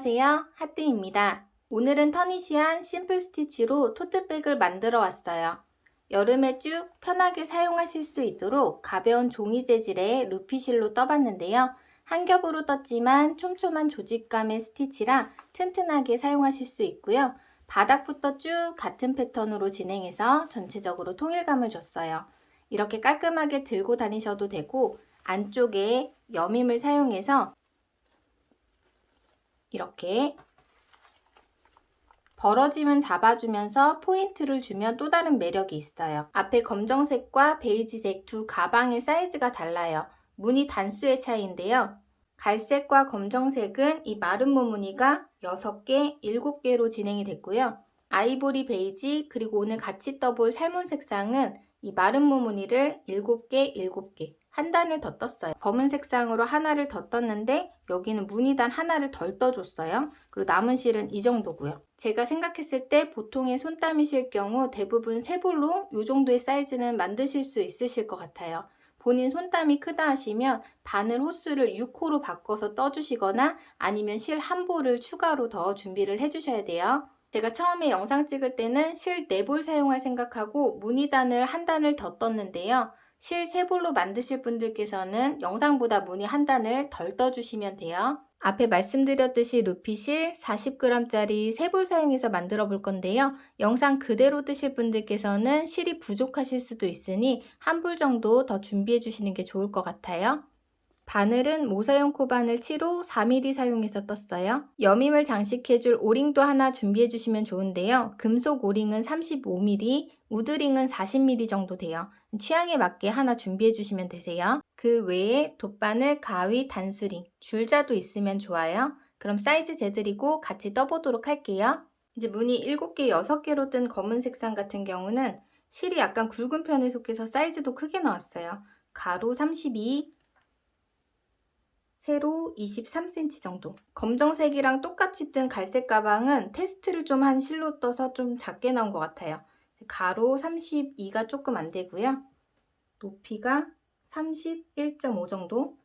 안녕하세요. 하뜨입니다. 오늘은 터니시안 심플 스티치로 토트백을 만들어 왔어요. 여름에 쭉 편하게 사용하실 수 있도록 가벼운 종이 재질의 루피실로 떠봤는데요. 한 겹으로 떴지만 촘촘한 조직감의 스티치라 튼튼하게 사용하실 수 있고요. 바닥부터 쭉 같은 패턴으로 진행해서 전체적으로 통일감을 줬어요. 이렇게 깔끔하게 들고 다니셔도 되고 안쪽에 여밈을 사용해서 이렇게 벌어짐은 잡아주면서 포인트를 주면 또 다른 매력이 있어요. 앞에 검정색과 베이지색 두 가방의 사이즈가 달라요. 무늬 단수의 차이인데요. 갈색과 검정색은 이 마름모 무늬가 6개, 7개로 진행이 됐고요. 아이보리 베이지 그리고 오늘 같이 떠볼 살몬 색상은 이 마름모 무늬를 7개, 7개 한 단을 더 떴어요. 검은 색상으로 하나를 더 떴는데 여기는 무늬단 하나를 덜 떠줬어요. 그리고 남은 실은 이 정도고요. 제가 생각했을 때 보통의 손땀이실 경우 대부분 세볼로 이 정도의 사이즈는 만드실 수 있으실 것 같아요. 본인 손땀이 크다 하시면 바늘 호수를 6호로 바꿔서 떠주시거나 아니면 실 한 볼을 추가로 더 준비를 해주셔야 돼요. 제가 처음에 영상 찍을 때는 실 4볼 사용할 생각하고 무늬단을 한 단을 더 떴는데요. 실 3볼로 만드실 분들께서는 영상보다 무늬 한 단을 덜 떠주시면 돼요. 앞에 말씀드렸듯이 루피실 40g짜리 3볼 사용해서 만들어 볼 건데요. 영상 그대로 뜨실 분들께서는 실이 부족하실 수도 있으니 한 볼 정도 더 준비해 주시는 게 좋을 것 같아요. 바늘은 모사용 코바늘 7호 4mm 사용해서 떴어요. 여밈을 장식해줄 오링도 하나 준비해 주시면 좋은데요. 금속 오링은 35mm, 우드링은 40mm 정도 돼요. 취향에 맞게 하나 준비해 주시면 되세요. 그 외에 돗바늘, 가위, 단수링, 줄자도 있으면 좋아요. 그럼 사이즈 재드리고 같이 떠보도록 할게요. 이제 무늬 7개, 6개로 뜬 검은 색상 같은 경우는 실이 약간 굵은 편에 속해서 사이즈도 크게 나왔어요. 가로 32, 세로 23cm 정도. 검정색이랑 똑같이 뜬 갈색 가방은 테스트를 좀 한 실로 떠서 좀 작게 나온 것 같아요. 가로 32가 조금 안 되고요. 높이가 31.5 정도.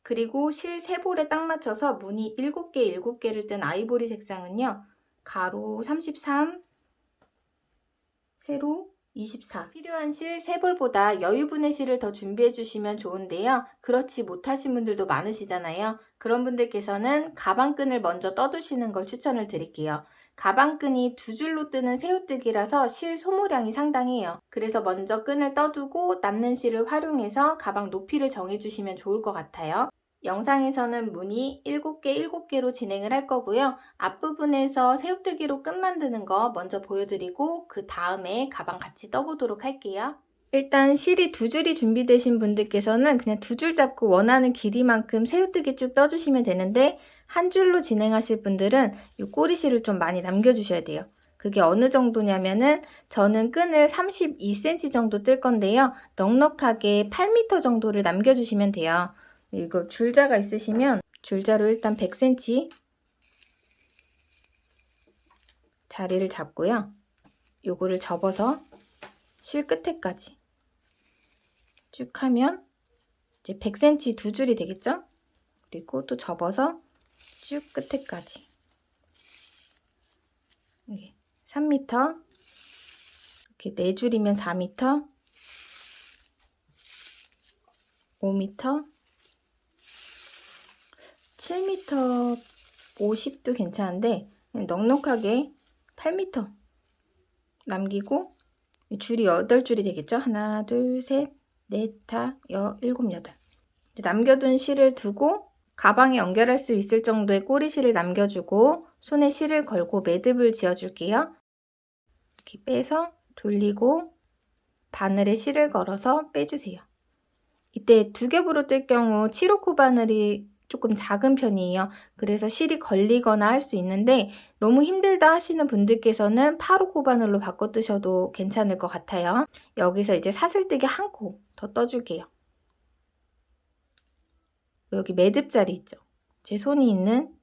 그리고 실 3볼에 딱 맞춰서 무늬 7개, 7개를 뜬 아이보리 색상은요. 가로 33, 세로 24. 필요한 실 3볼보다 여유분의 실을 더 준비해 주시면 좋은데요. 그렇지 못하신 분들도 많으시잖아요. 그런 분들께서는 가방끈을 먼저 떠두시는 걸 추천을 드릴게요. 가방끈이 2줄로 뜨는 새우뜨기라서 실 소모량이 상당해요. 그래서 먼저 끈을 떠두고 남는 실을 활용해서 가방 높이를 정해주시면 좋을 것 같아요. 영상에서는 무늬 7개, 7개로 진행을 할 거고요. 앞부분에서 새우뜨기로 끈 만드는 거 먼저 보여드리고 그 다음에 가방 같이 떠보도록 할게요. 일단 실이 2줄이 준비되신 분들께서는 그냥 2줄 잡고 원하는 길이만큼 새우뜨기 쭉 떠주시면 되는데 한 줄로 진행하실 분들은 이 꼬리실을 좀 많이 남겨주셔야 돼요. 그게 어느 정도냐면은 저는 끈을 32cm 정도 뜰 건데요. 넉넉하게 8m 정도를 남겨주시면 돼요. 이거 줄자가 있으시면 줄자로 일단 100cm 자리를 잡고요. 요거를 접어서 실 끝에까지 쭉 하면 이제 100cm 2줄이 되겠죠? 그리고 또 접어서 쭉 끝에까지 3m 이렇게 4줄이면 4m 5m 7m 50도 괜찮은데 넉넉하게 8m 남기고 줄이 8줄이 되겠죠? 하나, 둘, 셋, 넷, 다, 일곱, 여덟. 남겨둔 실을 두고 가방에 연결할 수 있을 정도의 꼬리실을 남겨주고 손에 실을 걸고 매듭을 지어줄게요. 이렇게 빼서 돌리고 바늘에 실을 걸어서 빼주세요. 이때 2겹으로 뜰 경우 7호 바늘이 조금 작은 편이에요. 그래서 실이 걸리거나 할 수 있는데 너무 힘들다 하시는 분들께서는 8호 바늘로 바꿔 뜨셔도 괜찮을 것 같아요. 여기서 이제 사슬뜨기 한 코 더 떠줄게요. 여기 매듭자리 있죠? 제 손이 있는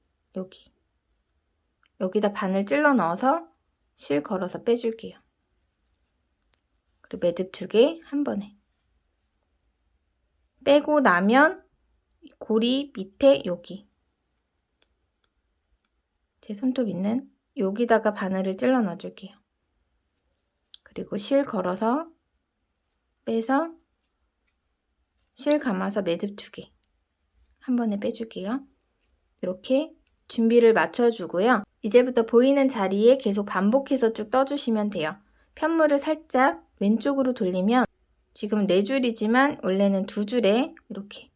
여기다 바늘 찔러 넣어서 실 걸어서 빼줄게요. 그리고 매듭 2개 한 번에 빼고 나면 고리 밑에 여기 제 손톱 있는 여기다가 바늘을 찔러 넣어줄게요. 그리고 실 걸어서 빼서 실 감아서 매듭 2개 한 번에 빼줄게요. 이렇게 준비를 맞춰주고요. 이제부터 보이는 자리에 계속 반복해서 쭉 떠주시면 돼요. 편물을 살짝 왼쪽으로 돌리면 지금 4줄이지만 원래는 2줄에 이렇게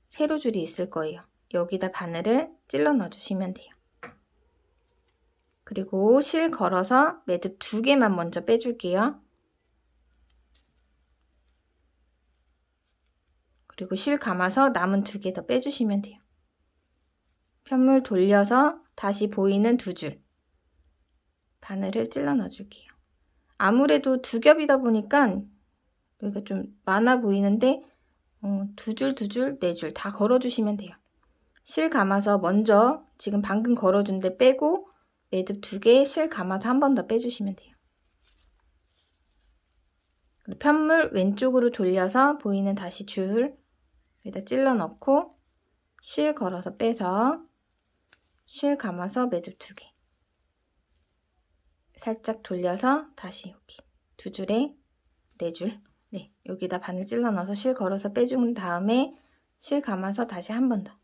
세로줄이 있을 거예요. 여기다 바늘을 찔러 넣어주시면 돼요. 그리고 실 걸어서 매듭 2개만 먼저 빼줄게요. 그리고 실 감아서 남은 2개 더 빼주시면 돼요. 편물 돌려서 다시 보이는 2줄 바늘을 찔러 넣어줄게요. 아무래도 2겹이다 보니까 여기가 좀 많아 보이는데 2줄, 2줄, 4줄 다 걸어주시면 돼요. 실 감아서 먼저 지금 방금 걸어준 데 빼고 매듭 2개 실 감아서 한 번 더 빼주시면 돼요. 편물 왼쪽으로 돌려서 보이는 다시 줄 여기다 찔러 넣고 실 걸어서 빼서 실 감아서 매듭 2개 살짝 돌려서 다시 여기 2줄에 4줄 네, 여기다 바늘 찔러 넣어서 실 걸어서 빼준 다음에 실 감아서 다시 한 번 더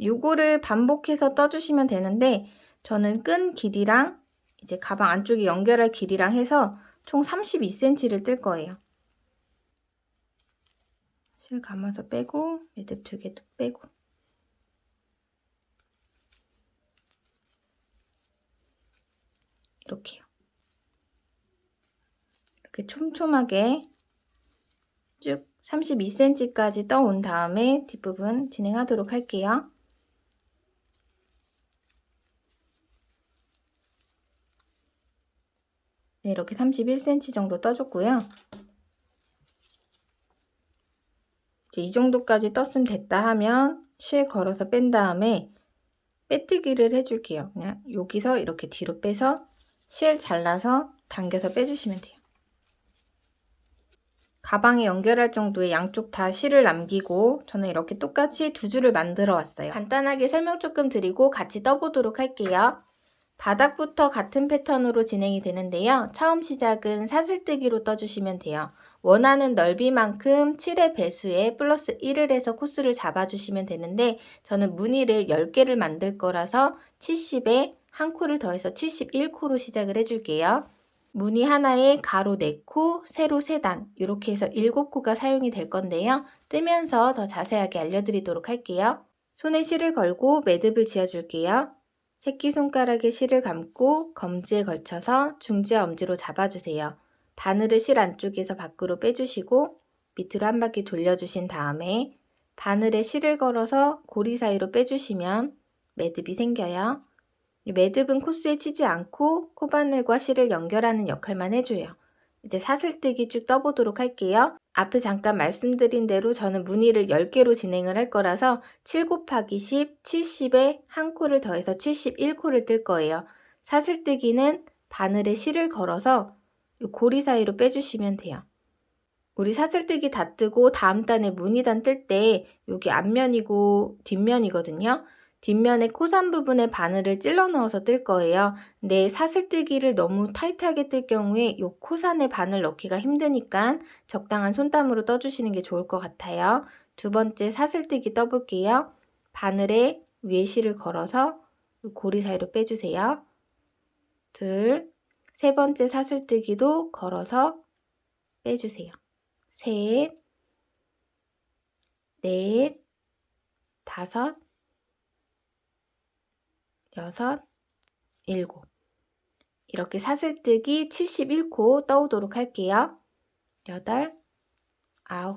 요거를 반복해서 떠주시면 되는데 저는 끈 길이랑 이제 가방 안쪽에 연결할 길이랑 해서 총 32cm를 뜰 거예요. 실 감아서 빼고 매듭 2개도 빼고 이렇게요. 이렇게 촘촘하게 쭉 32cm까지 떠온 다음에 뒷부분 진행하도록 할게요. 네, 이렇게 31cm 정도 떠줬고요. 이제 이 정도까지 떴으면 됐다 하면 실 걸어서 뺀 다음에 빼뜨기를 해줄게요. 그냥 여기서 이렇게 뒤로 빼서 실 잘라서 당겨서 빼주시면 돼요. 가방에 연결할 정도의 양쪽 다 실을 남기고 저는 이렇게 똑같이 2줄을 만들어 왔어요. 간단하게 설명 조금 드리고 같이 떠보도록 할게요. 바닥부터 같은 패턴으로 진행이 되는데요. 처음 시작은 사슬뜨기로 떠주시면 돼요. 원하는 넓이만큼 7의 배수에 플러스 1을 해서 코스를 잡아주시면 되는데 저는 무늬를 10개를 만들 거라서 70에 한 코를 더해서 71코로 시작을 해줄게요. 무늬 하나에 가로 4코, 세로 3단 이렇게 해서 7코가 사용이 될 건데요. 뜨면서 더 자세하게 알려드리도록 할게요. 손에 실을 걸고 매듭을 지어줄게요. 새끼손가락에 실을 감고 검지에 걸쳐서 중지와 엄지로 잡아주세요. 바늘을 실 안쪽에서 밖으로 빼주시고 밑으로 한 바퀴 돌려주신 다음에 바늘에 실을 걸어서 고리 사이로 빼주시면 매듭이 생겨요. 이 매듭은 코스에 치지 않고 코바늘과 실을 연결하는 역할만 해줘요. 이제 사슬뜨기 쭉 떠보도록 할게요. 앞에 잠깐 말씀드린 대로 저는 무늬를 10개로 진행을 할 거라서 7 곱하기 10, 70에 한 코를 더해서 71코를 뜰 거예요. 사슬뜨기는 바늘에 실을 걸어서 고리 사이로 빼주시면 돼요. 우리 사슬뜨기 다 뜨고 다음 단에 무늬단 뜰 때 여기 앞면이고 뒷면이거든요. 뒷면에 코산 부분에 바늘을 찔러 넣어서 뜰 거예요. 근데 사슬뜨기를 너무 타이트하게 뜰 경우에 이 코산에 바늘 넣기가 힘드니까 적당한 손땀으로 떠주시는 게 좋을 것 같아요. 두 번째 사슬뜨기 떠볼게요. 바늘에 위에 실을 걸어서 고리 사이로 빼주세요. 둘, 세 번째 사슬뜨기도 걸어서 빼주세요. 셋, 넷, 다섯, 여섯, 일곱 이렇게 사슬뜨기 71코 떠오도록 할게요. 8,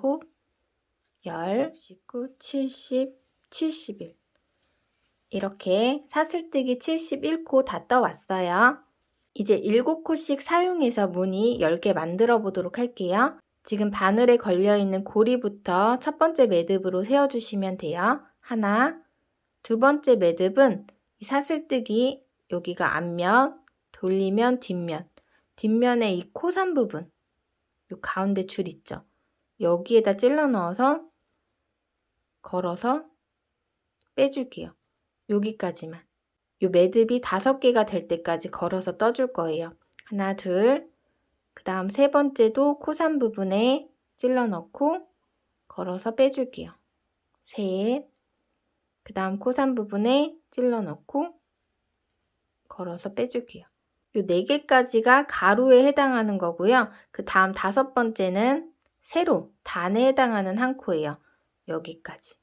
9, 10, 19, 70, 71 이렇게 사슬뜨기 71코 다 떠왔어요. 이제 7코씩 사용해서 무늬 10개 만들어 보도록 할게요. 지금 바늘에 걸려있는 고리부터 첫 번째 매듭으로 세워주시면 돼요. 하나, 두 번째 매듭은 이 사슬뜨기 여기가 앞면, 돌리면 뒷면, 뒷면에 이 코산 부분, 요 가운데 줄 있죠? 여기에다 찔러 넣어서 걸어서 빼줄게요. 여기까지만. 요 매듭이 5개가 될 때까지 걸어서 떠줄 거예요. 하나, 둘, 그 다음 세 번째도 코산 부분에 찔러 넣고 걸어서 빼줄게요. 셋, 그 다음 코산 부분에 찔러 넣고 걸어서 빼줄게요. 요 4개까지가 가로에 해당하는 거고요. 그 다음 5번째는 세로, 단에 해당하는 한 코예요. 여기까지.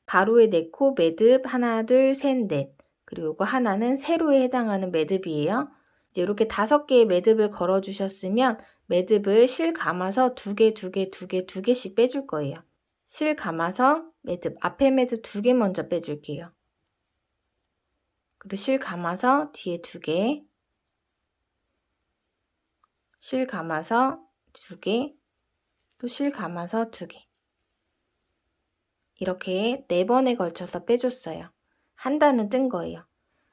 가로에 4코 매듭 하나, 둘, 셋, 넷. 그리고 이거 하나는 세로에 해당하는 매듭이에요. 이제 이렇게 5개의 매듭을 걸어 주셨으면 매듭을 실 감아서 2개, 2개, 2개, 2개씩 빼줄 거예요. 실 감아서 매듭, 앞에 매듭 2개 먼저 빼줄게요. 그리고 실 감아서 뒤에 2개, 실 감아서 2개, 또 실 감아서 2개. 이렇게 4번에 걸쳐서 빼줬어요. 한 단은 뜬 거예요.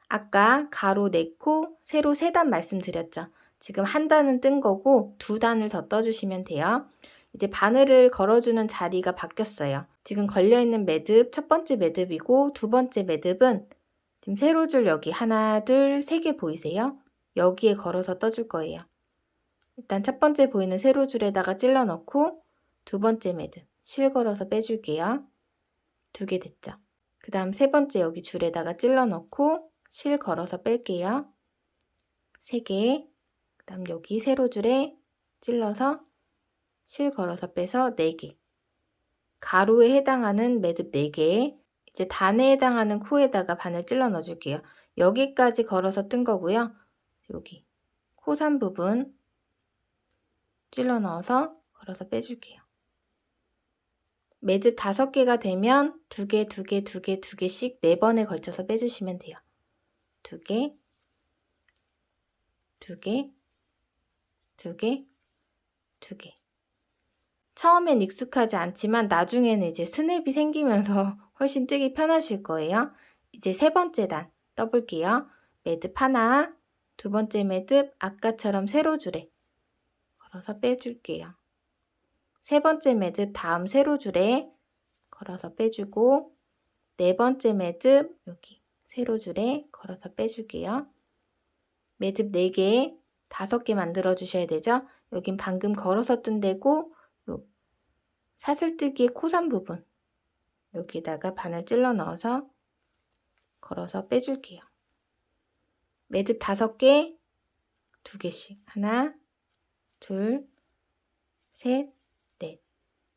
아까 가로 4코, 세로 3단 말씀드렸죠. 지금 한 단은 뜬 거고 2단을 더 떠주시면 돼요. 이제 바늘을 걸어주는 자리가 바뀌었어요. 지금 걸려있는 매듭 첫 번째 매듭이고 두 번째 매듭은 지금 세로줄 여기 하나, 둘, 3개 보이세요? 여기에 걸어서 떠줄 거예요. 일단 첫 번째 보이는 세로줄에다가 찔러 넣고 두 번째 매듭 실 걸어서 빼줄게요. 2개 됐죠? 그 다음 세 번째 여기 줄에다가 찔러 넣고 실 걸어서 뺄게요. 3개, 그 다음 여기 세로줄에 찔러서 실 걸어서 빼서 4개. 가로에 해당하는 매듭 4개, 이제 단에 해당하는 코에다가 바늘 찔러 넣어줄게요. 여기까지 걸어서 뜬 거고요. 여기 코산 부분 찔러 넣어서 걸어서 빼줄게요. 매듭 5개가 되면 2개, 2개, 2개, 2개씩 4번에 걸쳐서 빼주시면 돼요. 2개, 2개, 2개, 2개. 처음엔 익숙하지 않지만 나중에는 이제 스냅이 생기면서 훨씬 뜨기 편하실 거예요. 이제 세 번째 단 떠볼게요. 매듭 하나, 두 번째 매듭 아까처럼 세로줄에 걸어서 빼줄게요. 세 번째 매듭 다음 세로줄에 걸어서 빼주고 네 번째 매듭 여기 세로줄에 걸어서 빼줄게요. 매듭 4개, 5개 만들어 주셔야 되죠. 여긴 방금 걸어서 뜬 데고 사슬뜨기의 코산 부분 여기다가 바늘 찔러 넣어서 걸어서 빼줄게요. 매듭 5개, 2개씩 하나, 둘, 셋, 넷.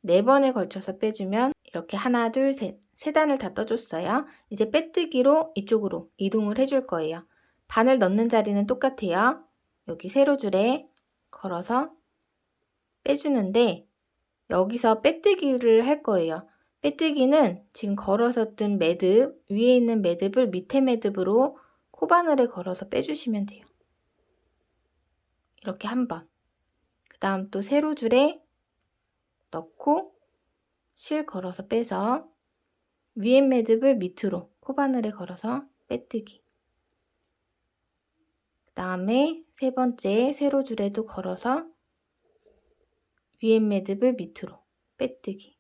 4번에 걸쳐서 빼주면 이렇게 하나, 둘, 셋, 3단을 다 떠줬어요. 이제 빼뜨기로 이쪽으로 이동을 해줄 거예요. 바늘 넣는 자리는 똑같아요. 여기 세로줄에 걸어서 빼주는데 여기서 빼뜨기를 할 거예요. 빼뜨기는 지금 걸어서 뜬 매듭, 위에 있는 매듭을 밑에 매듭으로 코바늘에 걸어서 빼주시면 돼요. 이렇게 한 번. 그 다음 또 세로줄에 넣고 실 걸어서 빼서 위에 매듭을 밑으로 코바늘에 걸어서 빼뜨기. 그 다음에 세 번째 세로줄에도 걸어서 위에 매듭을 밑으로 빼뜨기.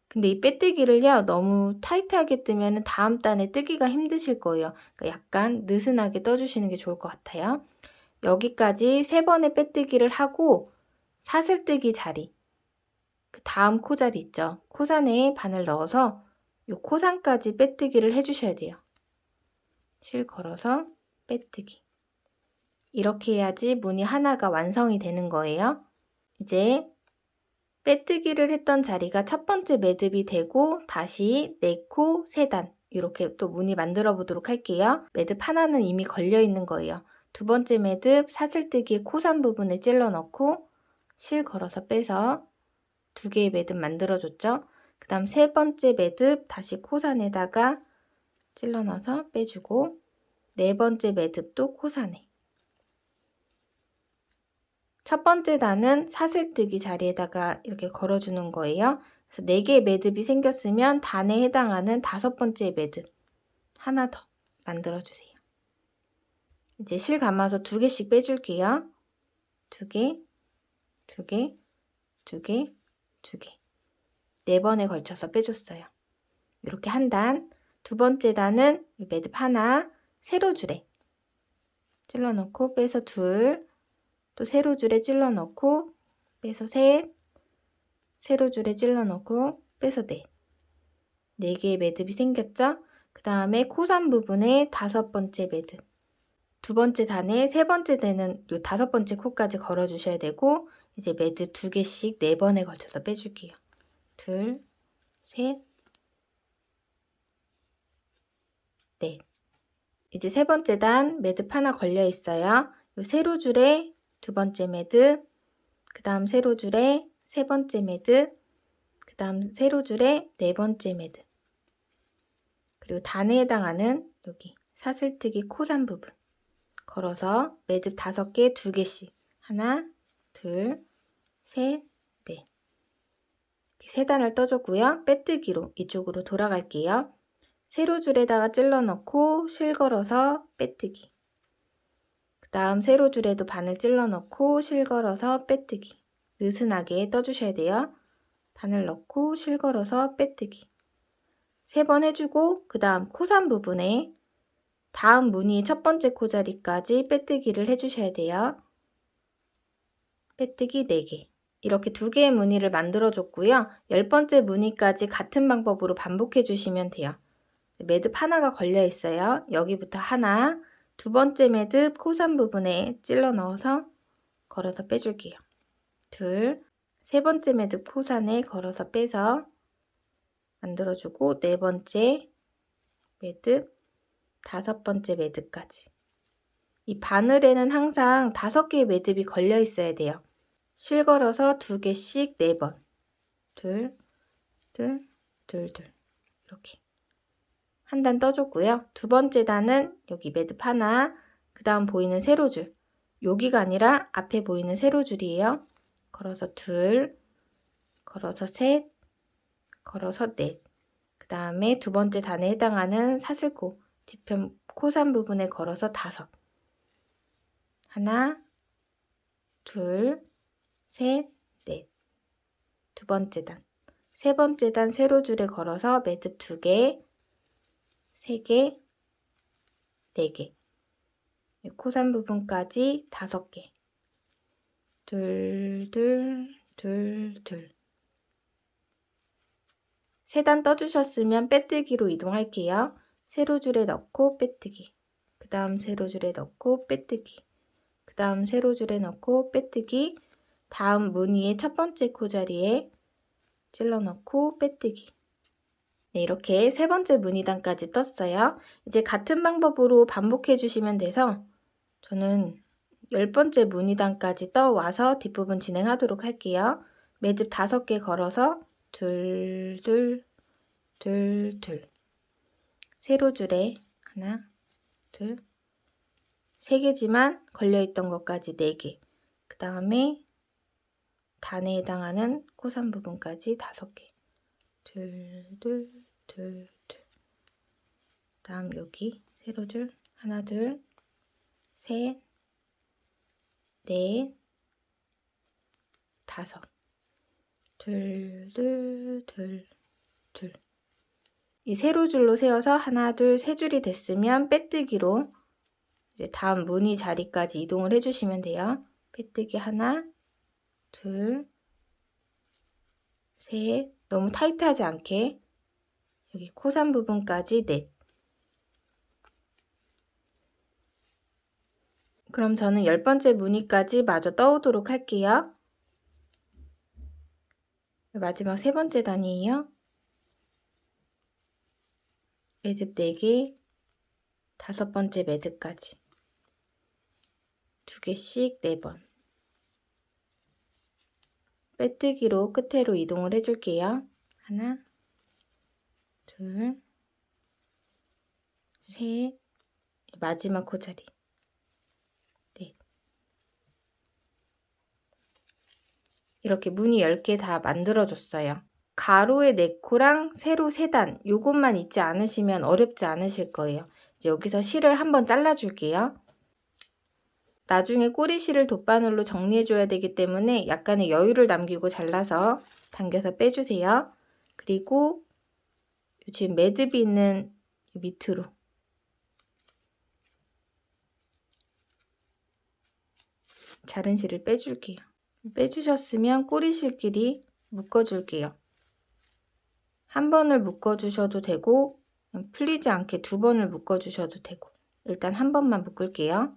근데 이 빼뜨기를요 너무 타이트하게 뜨면 다음 단에 뜨기가 힘드실 거예요. 그러니까 약간 느슨하게 떠주시는 게 좋을 것 같아요. 여기까지 3번의 빼뜨기를 하고 사슬뜨기 자리, 그 다음 코자리 있죠. 코산에 바늘 넣어서 이 코산까지 빼뜨기를 해주셔야 돼요. 실 걸어서 빼뜨기. 이렇게 해야지 무늬 하나가 완성이 되는 거예요. 이제 빼뜨기를 했던 자리가 첫 번째 매듭이 되고 다시 4코 3단 이렇게 또 무늬 만들어 보도록 할게요. 매듭 하나는 이미 걸려 있는 거예요. 두 번째 매듭 사슬뜨기 코산 부분에 찔러 넣고 실 걸어서 빼서 2개의 매듭 만들어 줬죠. 그 다음 세 번째 매듭 다시 코산에다가 찔러 넣어서 빼주고 네 번째 매듭도 코산에. 첫 번째 단은 사슬뜨기 자리에다가 이렇게 걸어주는 거예요. 그래서 4개의 매듭이 생겼으면 단에 해당하는 5번째 매듭 하나 더 만들어주세요. 이제 실 감아서 2개씩 빼줄게요. 2개, 2개, 2개, 2개. 4번에 걸쳐서 빼줬어요. 이렇게 한 단, 두 번째 단은 매듭 하나, 세로줄에 찔러 넣고 빼서 둘, 또 세로줄에 찔러 넣고 빼서 셋, 세로줄에 찔러 넣고 빼서 넷. 4개의 매듭이 생겼죠? 그 다음에 코산 부분에 5번째 매듭. 2번째 단에 3번째 되는 요 5번째 코까지 걸어 주셔야 되고, 이제 매듭 2개씩 4번에 걸쳐서 빼줄게요. 둘, 셋, 넷. 이제 3번째 단 매듭 하나 걸려 있어요. 요 세로줄에 2번째 매듭, 그 다음 세로줄에 3번째 매듭, 그 다음 세로줄에 4번째 매듭. 그리고 단에 해당하는 여기 사슬뜨기 코산 부분 걸어서 매듭 5개 2개씩 하나, 둘, 셋, 넷. 이렇게 3단을 떠줬고요. 빼뜨기로 이쪽으로 돌아갈게요. 세로줄에다가 찔러 넣고 실 걸어서 빼뜨기. 그 다음 세로줄에도 바늘 찔러 넣고 실 걸어서 빼뜨기. 느슨하게 떠주셔야 돼요. 바늘 넣고 실 걸어서 빼뜨기. 3번 해주고 그 다음 코산 부분에 다음 무늬의 첫 번째 코자리까지 빼뜨기를 해주셔야 돼요. 빼뜨기 4개. 이렇게 2개의 무늬를 만들어 줬고요. 10번째 무늬까지 같은 방법으로 반복해 주시면 돼요. 매듭 하나가 걸려 있어요. 여기부터 하나, 2번째 매듭 코산 부분에 찔러 넣어서 걸어서 빼줄게요. 둘, 3번째 매듭 코산에 걸어서 빼서 만들어주고 4번째 매듭, 5번째 매듭까지. 이 바늘에는 항상 5개의 매듭이 걸려 있어야 돼요. 실 걸어서 2개씩 4번. 둘, 둘, 둘, 둘. 이렇게. 한 단 떠줬고요. 2번째 단은 여기 매듭 하나, 그 다음 보이는 세로줄. 여기가 아니라 앞에 보이는 세로줄이에요. 걸어서 둘, 걸어서 셋, 걸어서 넷. 그 다음에 2번째 단에 해당하는 사슬코, 뒤편 코산 부분에 걸어서 5. 하나, 둘, 셋, 넷. 2번째 단. 3번째 단 세로줄에 걸어서 매듭 2개, 3개, 4개. 코산 부분까지 5개. 둘, 둘, 둘, 둘. 3단 떠주셨으면 빼뜨기로 이동할게요. 세로줄에 넣고 빼뜨기. 그 다음 세로줄에 넣고 빼뜨기. 그 다음 세로줄에 넣고 빼뜨기. 다음 무늬의 첫 번째 코자리에 찔러 넣고 빼뜨기. 네, 이렇게 3번째 무늬단까지 떴어요. 이제 같은 방법으로 반복해 주시면 돼서 저는 10번째 무늬단까지 떠와서 뒷부분 진행하도록 할게요. 매듭 5개 걸어서 둘, 둘, 둘, 둘. 세로줄에 하나, 둘, 3개지만 걸려있던 것까지 4개. 그 다음에 단에 해당하는 코산 부분까지 5개. 둘, 둘, 둘, 둘. 다음 여기 세로줄 하나, 둘, 셋, 넷, 5. 둘, 둘, 둘, 둘. 이 세로줄로 세워서 하나, 둘, 3줄이 됐으면 빼뜨기로 이제 다음 무늬 자리까지 이동을 해주시면 돼요. 빼뜨기 하나, 둘, 셋. 너무 타이트하지 않게 여기 코산 부분까지 넷. 그럼 저는 10번째 무늬까지 마저 떠오도록 할게요. 마지막 3번째 단이에요. 매듭 4개, 5번째 매듭까지 2개씩 4번. 빼뜨기로 끝으로 이동을 해줄게요. 하나, 둘, 셋, 마지막 코자리. 넷. 이렇게 무늬 10개 다 만들어줬어요. 가로에 4코랑 세로 3단 요것만 잊지 않으시면 어렵지 않으실 거예요. 이제 여기서 실을 한번 잘라줄게요. 나중에 꼬리실을 돗바늘로 정리해줘야 되기 때문에 약간의 여유를 남기고 잘라서 당겨서 빼주세요. 그리고 지금 매듭이 있는 밑으로 자른 실을 빼줄게요. 빼주셨으면 꼬리실끼리 묶어줄게요. 한 번을 묶어주셔도 되고 풀리지 않게 두 번을 묶어주셔도 되고 일단 한 번만 묶을게요.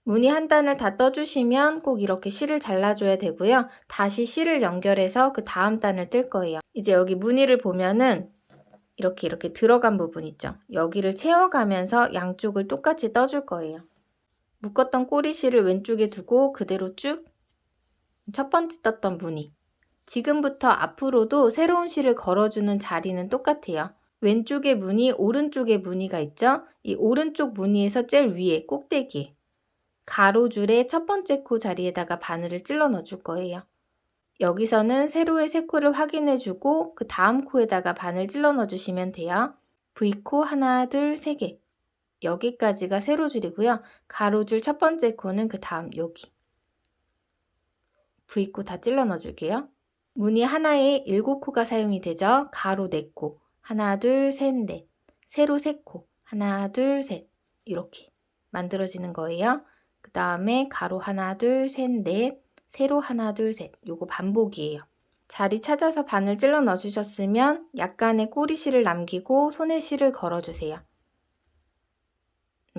무늬 한 단을 다 떠주시면 꼭 이렇게 실을 잘라줘야 되고요. 다시 실을 연결해서 그 다음 단을 뜰 거예요. 이제 여기 무늬를 보면은 이렇게 들어간 부분 있죠. 여기를 채워가면서 양쪽을 똑같이 떠줄 거예요. 묶었던 꼬리실을 왼쪽에 두고 그대로 쭉 첫 번째 떴던 무늬. 지금부터 앞으로도 새로운 실을 걸어주는 자리는 똑같아요. 왼쪽에 무늬, 오른쪽에 무늬가 있죠? 이 오른쪽 무늬에서 제일 위에 꼭대기 가로줄의 첫 번째 코 자리에다가 바늘을 찔러 넣어줄 거예요. 여기서는 세로의 세 코를 확인해주고 그 다음 코에다가 바늘 찔러 넣어주시면 돼요. V코 하나, 둘, 세 개. 여기까지가 세로줄이고요. 가로줄 첫 번째 코는 그 다음 여기. V코 다 찔러 넣어줄게요. 무늬 하나에 7코가 사용이 되죠. 가로 4코, 하나, 둘, 셋, 넷. 세로 3코, 하나, 둘, 셋. 이렇게 만들어지는 거예요. 그 다음에 가로 하나, 둘, 셋, 넷. 세로 하나, 둘, 셋. 요거 반복이에요. 자리 찾아서 바늘 찔러 넣어주셨으면 약간의 꼬리실을 남기고 손에 실을 걸어주세요.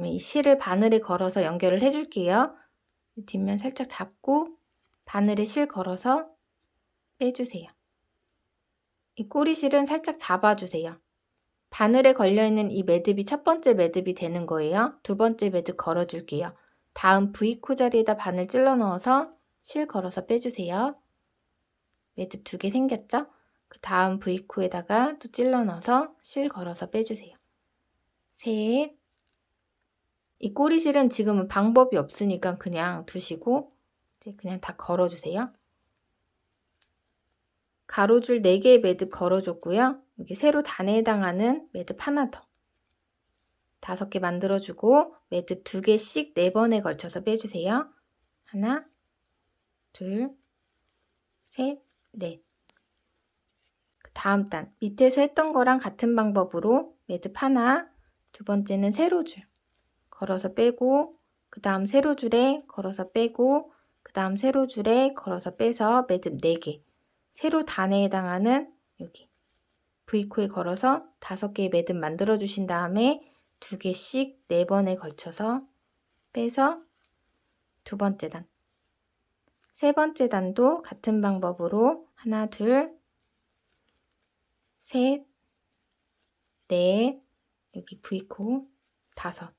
이 실을 바늘에 걸어서 연결을 해줄게요. 뒷면 살짝 잡고 바늘에 실 걸어서 빼주세요. 이 꼬리실은 살짝 잡아주세요. 바늘에 걸려있는 이 매듭이 첫 번째 매듭이 되는 거예요. 두 번째 매듭 걸어줄게요. 다음 V코 자리에다 바늘 찔러 넣어서 실 걸어서 빼주세요. 매듭 2개 생겼죠? 그 다음 V코에다가 또 찔러 넣어서 실 걸어서 빼주세요. 셋. 이 꼬리실은 지금은 방법이 없으니까 그냥 두시고 그냥 다 걸어주세요. 가로줄 4개의 매듭 걸어줬고요. 여기 세로 단에 해당하는 매듭 하나 더. 5개 만들어주고 매듭 2개씩 4번에 걸쳐서 빼주세요. 하나, 둘, 셋, 넷. 다음 단 밑에서 했던 거랑 같은 방법으로 매듭 하나, 두 번째는 세로줄 걸어서 빼고 그 다음 세로줄에 걸어서 빼고 그 다음 세로줄에 걸어서 빼서 매듭 4개. 세로 단에 해당하는 여기 V코에 걸어서 5개의 매듭 만들어 주신 다음에 2개씩 4번에 걸쳐서 빼서 두 번째 단. 세 번째 단도 같은 방법으로 하나, 둘, 셋, 넷, 여기 V코 5.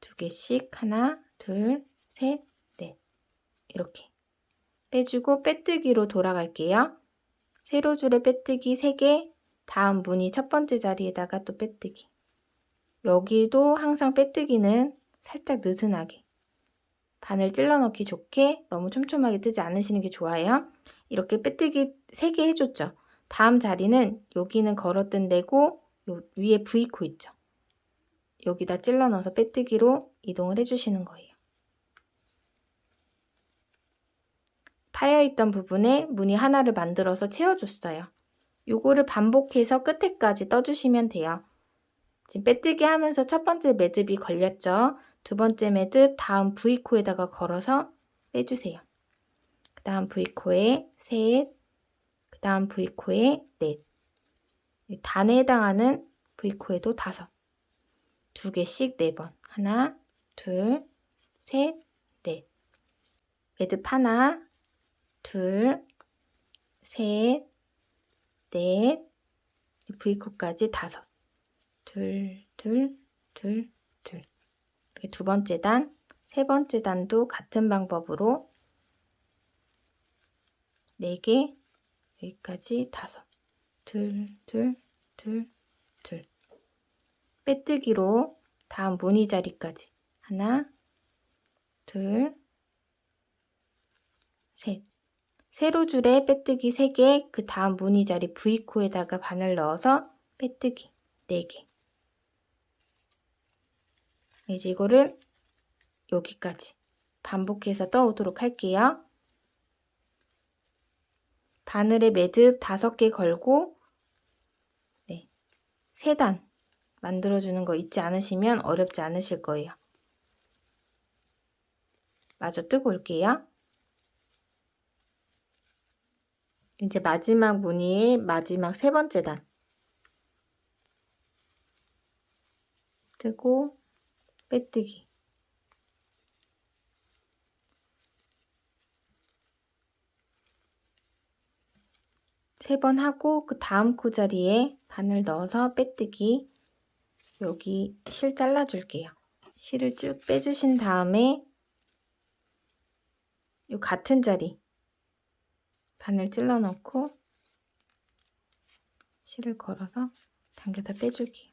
2개씩 하나, 둘, 셋, 넷. 이렇게 빼주고 빼뜨기로 돌아갈게요. 세로줄에 빼뜨기 3개, 다음 무늬 첫 번째 자리에다가 또 빼뜨기. 여기도 항상 빼뜨기는 살짝 느슨하게 바늘 찔러 넣기 좋게 너무 촘촘하게 뜨지 않으시는 게 좋아요. 이렇게 빼뜨기 3개 해줬죠. 다음 자리는 여기는 걸어뜬 데고 요 위에 V코 있죠. 여기다 찔러 넣어서 빼뜨기로 이동을 해주시는 거예요. 파여있던 부분에 무늬 하나를 만들어서 채워줬어요. 요거를 반복해서 끝에까지 떠주시면 돼요. 지금 빼뜨기 하면서 첫 번째 매듭이 걸렸죠. 두 번째 매듭 다음 V코에다가 걸어서 빼주세요. 그 다음 V코에 셋, 그 다음 V코에 넷. 단에 해당하는 V코에도 5. 2개씩 4번. 하나, 둘, 셋, 넷. 매듭 하나, 둘, 셋, 넷. V코까지 5. 둘, 둘, 둘, 둘. 이렇게 두 번째 단, 세 번째 단도 같은 방법으로 4개, 여기까지 5. 둘, 둘, 둘, 둘. 빼뜨기로 다음 무늬 자리까지 하나, 둘, 셋. 세로줄에 빼뜨기 3개, 그 다음 무늬 자리 V코에다가 바늘 넣어서 빼뜨기 4개. 이제 이거를 여기까지 반복해서 떠오도록 할게요. 바늘에 매듭 5개 걸고 3단 만들어주는 거 잊지 않으시면 어렵지 않으실 거예요. 마저 뜨고 올게요. 이제 마지막 무늬의 마지막 세 번째 단 뜨고 빼뜨기. 세 번 하고 그 다음 코 자리에 바늘 넣어서 빼뜨기. 여기 실 잘라줄게요. 실을 쭉 빼주신 다음에 이 같은 자리 바늘 찔러 넣고 실을 걸어서 당겨서 빼줄게요.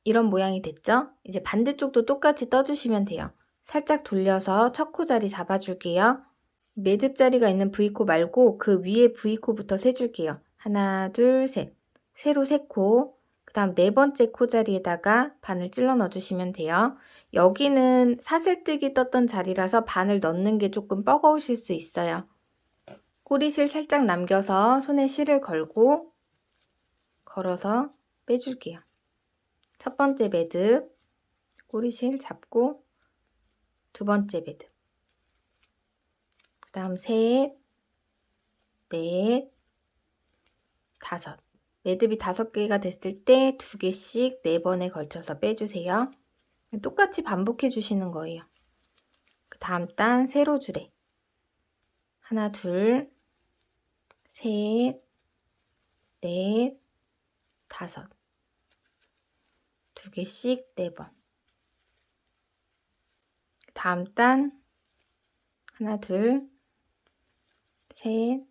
이런 모양이 됐죠? 이제 반대쪽도 똑같이 떠주시면 돼요. 살짝 돌려서 첫 코 자리 잡아줄게요. 매듭 자리가 있는 V코 말고 그 위에 V코부터 세줄게요. 하나, 둘, 셋. 세로 3코. 그 다음 네 번째 코 자리에다가 바늘 찔러 넣어주시면 돼요. 여기는 사슬뜨기 떴던 자리라서 바늘 넣는 게 조금 뻐거우실 수 있어요. 꼬리실 살짝 남겨서 손에 실을 걸고 걸어서 빼줄게요. 첫 번째 매듭, 꼬리실 잡고 두 번째 매듭, 그 다음 셋, 넷, 다섯. 매듭이 5개가 됐을 때 2개씩 4번에 걸쳐서 빼주세요. 똑같이 반복해 주시는 거예요. 그 다음 단 세로 줄에 하나, 둘, 셋, 넷, 다섯. 2개씩 4번. 다음 단 하나, 둘, 셋,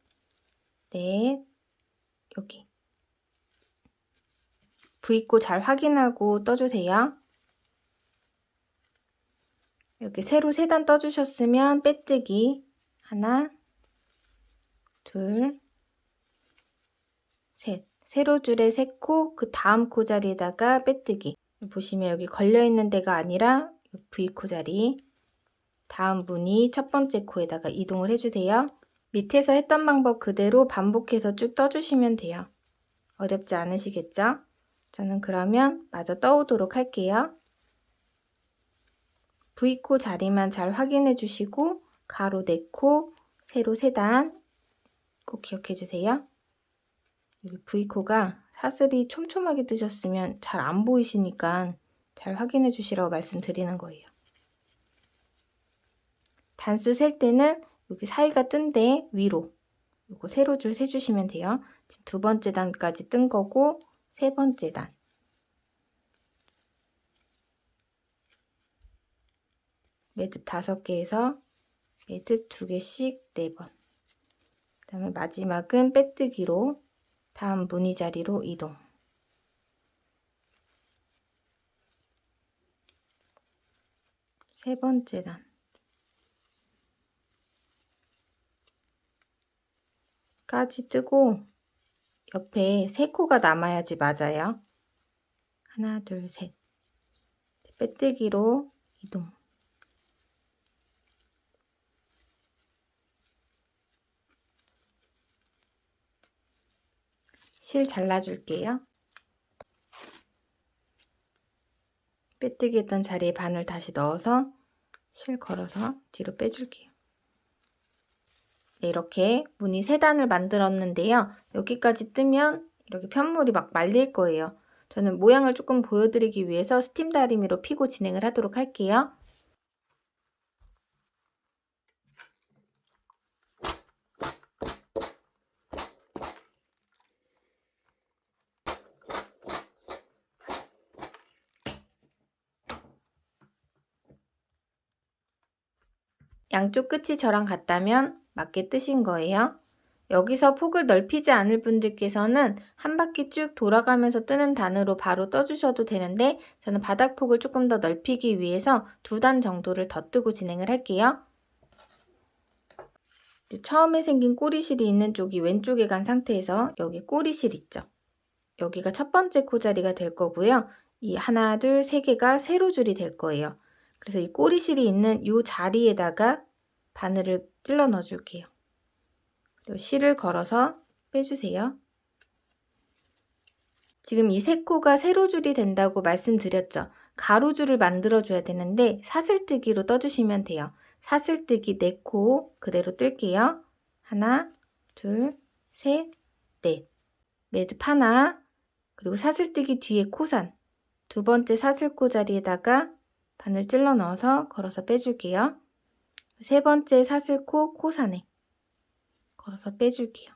넷, 여기. V코 잘 확인하고 떠주세요. 이렇게 세로 3단 떠주셨으면 빼뜨기 하나, 둘, 셋. 세로 줄에 3코, 그 다음 코 자리에다가 빼뜨기. 보시면 여기 걸려있는 데가 아니라 V코 자리. 다음 무늬 첫 번째 코에다가 이동을 해주세요. 밑에서 했던 방법 그대로 반복해서 쭉 떠주시면 돼요. 어렵지 않으시겠죠? 저는 그러면 마저 떠오도록 할게요. V코 자리만 잘 확인해 주시고 가로 4코, 세로 3단 꼭 기억해 주세요. 여기 V코가 사슬이 촘촘하게 뜨셨으면 잘 안 보이시니까 잘 확인해 주시라고 말씀드리는 거예요. 단수 셀 때는 여기 사이가 뜬데 위로 요거 세로 줄 세주시면 돼요. 지금 두 번째 단까지 뜬 거고 세 번째 단. 매듭 5개에서 매듭 2개씩 4번. 그 다음에 마지막은 빼뜨기로 다음 무늬 자리로 이동. 세 번째 단. 까지 뜨고 옆에 3코가 남아야지 맞아요. 하나, 둘, 셋. 빼뜨기로 이동. 실 잘라줄게요. 빼뜨기 했던 자리에 바늘 다시 넣어서 실 걸어서 뒤로 빼줄게요. 네, 이렇게 무늬 3단을 만들었는데요. 여기까지 뜨면 이렇게 편물이 막 말릴 거예요. 저는 모양을 조금 보여드리기 위해서 스팀 다리미로 피고 진행을 하도록 할게요. 양쪽 끝이 저랑 같다면 맞게 뜨신 거예요. 여기서 폭을 넓히지 않을 분들께서는 한 바퀴 쭉 돌아가면서 뜨는 단으로 바로 떠주셔도 되는데 저는 바닥폭을 조금 더 넓히기 위해서 2단 정도를 더 뜨고 진행을 할게요. 처음에 생긴 꼬리실이 있는 쪽이 왼쪽에 간 상태에서 여기 꼬리실 있죠. 여기가 첫 번째 코자리가 될 거고요. 이 하나, 둘, 3개가 세로줄이 될 거예요. 그래서 이 꼬리실이 있는 이 자리에다가 바늘을 찔러 넣어 줄게요. 그리고 실을 걸어서 빼주세요. 지금 이 세 코가 세로줄이 된다고 말씀드렸죠. 가로줄을 만들어줘야 되는데 사슬뜨기로 떠주시면 돼요. 사슬뜨기 4코 그대로 뜰게요. 하나, 둘, 셋, 넷. 매듭 하나, 그리고 사슬뜨기 뒤에 코산. 두 번째 사슬코 자리에다가 바늘 찔러 넣어서 걸어서 빼줄게요. 세 번째 사슬코 코산에 걸어서 빼줄게요.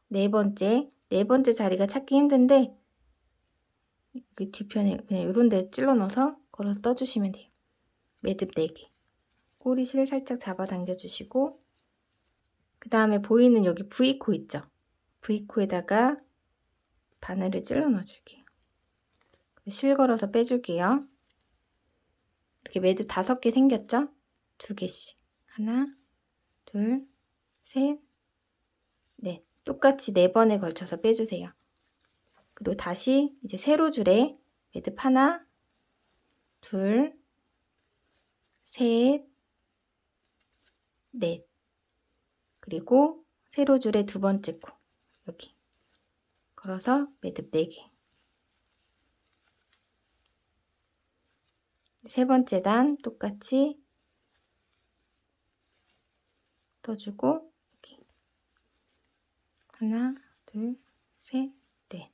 네 번째 자리가 찾기 힘든데 여기 뒤편에 그냥 이런 데 찔러 넣어서 걸어서 떠주시면 돼요. 매듭 4개. 꼬리실 살짝 잡아당겨 주시고 그 다음에 보이는 여기 V코 있죠? V코에다가 바늘을 찔러 넣어줄게요. 실 걸어서 빼줄게요. 이렇게 매듭 5개 생겼죠? 2개씩. 하나, 둘, 셋, 넷. 똑같이 4번에 걸쳐서 빼주세요. 그리고 다시 이제 세로줄에 매듭 하나, 둘, 셋, 넷. 그리고 세로줄에 두 번째 코 여기 걸어서 매듭 4개. 세 번째 단 똑같이 떠주고 여기 하나, 둘, 셋, 넷.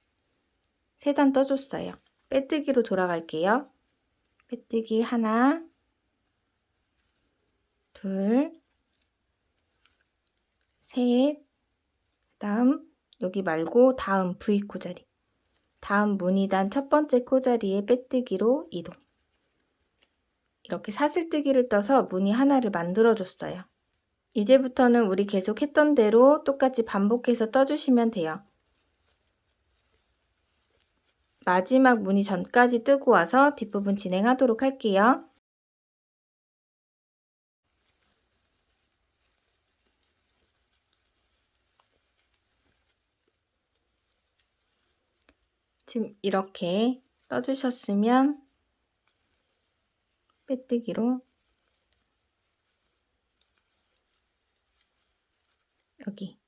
3단 떠줬어요. 빼뜨기로 돌아갈게요. 빼뜨기 하나, 둘, 셋, 다음 여기 말고 다음 V코 자리. 다음 무늬단 첫 번째 코 자리에 빼뜨기로 이동. 이렇게 사슬뜨기를 떠서 무늬 하나를 만들어줬어요. 이제부터는 우리 계속 했던 대로 똑같이 반복해서 떠주시면 돼요. 마지막 무늬 전까지 뜨고 와서 뒷부분 진행하도록 할게요. 지금 이렇게 떠주셨으면 빼뜨기로 여기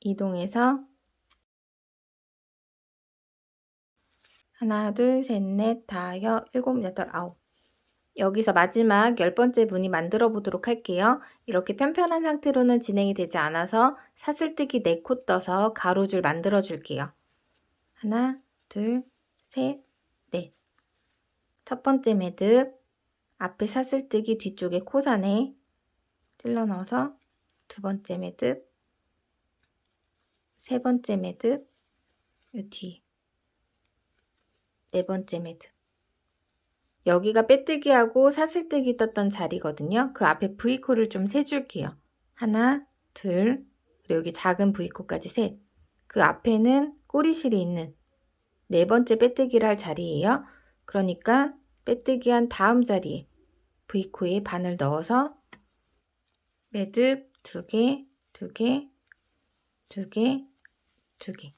이동해서 하나, 둘, 셋, 넷, 다, 여, 일곱, 여덟, 아홉. 여기서 마지막 10번째 무늬 만들어 보도록 할게요. 이렇게 편편한 상태로는 진행이 되지 않아서 사슬뜨기 4코 떠서 가로줄 만들어 줄게요. 하나, 둘, 셋, 넷. 첫 번째 매듭, 앞에 사슬뜨기 뒤쪽에 코산에 찔러 넣어서 두 번째 매듭, 세 번째 매듭, 이 뒤, 네 번째 매듭. 여기가 빼뜨기하고 사슬뜨기 떴던 자리거든요. 그 앞에 V코를 좀 세줄게요. 하나, 둘, 그리고 여기 작은 V코까지 셋. 그 앞에는 꼬리실이 있는 4번째 빼뜨기를 할 자리예요. 그러니까 빼뜨기 한 다음 자리에 V코에 바늘 넣어서 매듭 2개, 2개, 2개, 2개.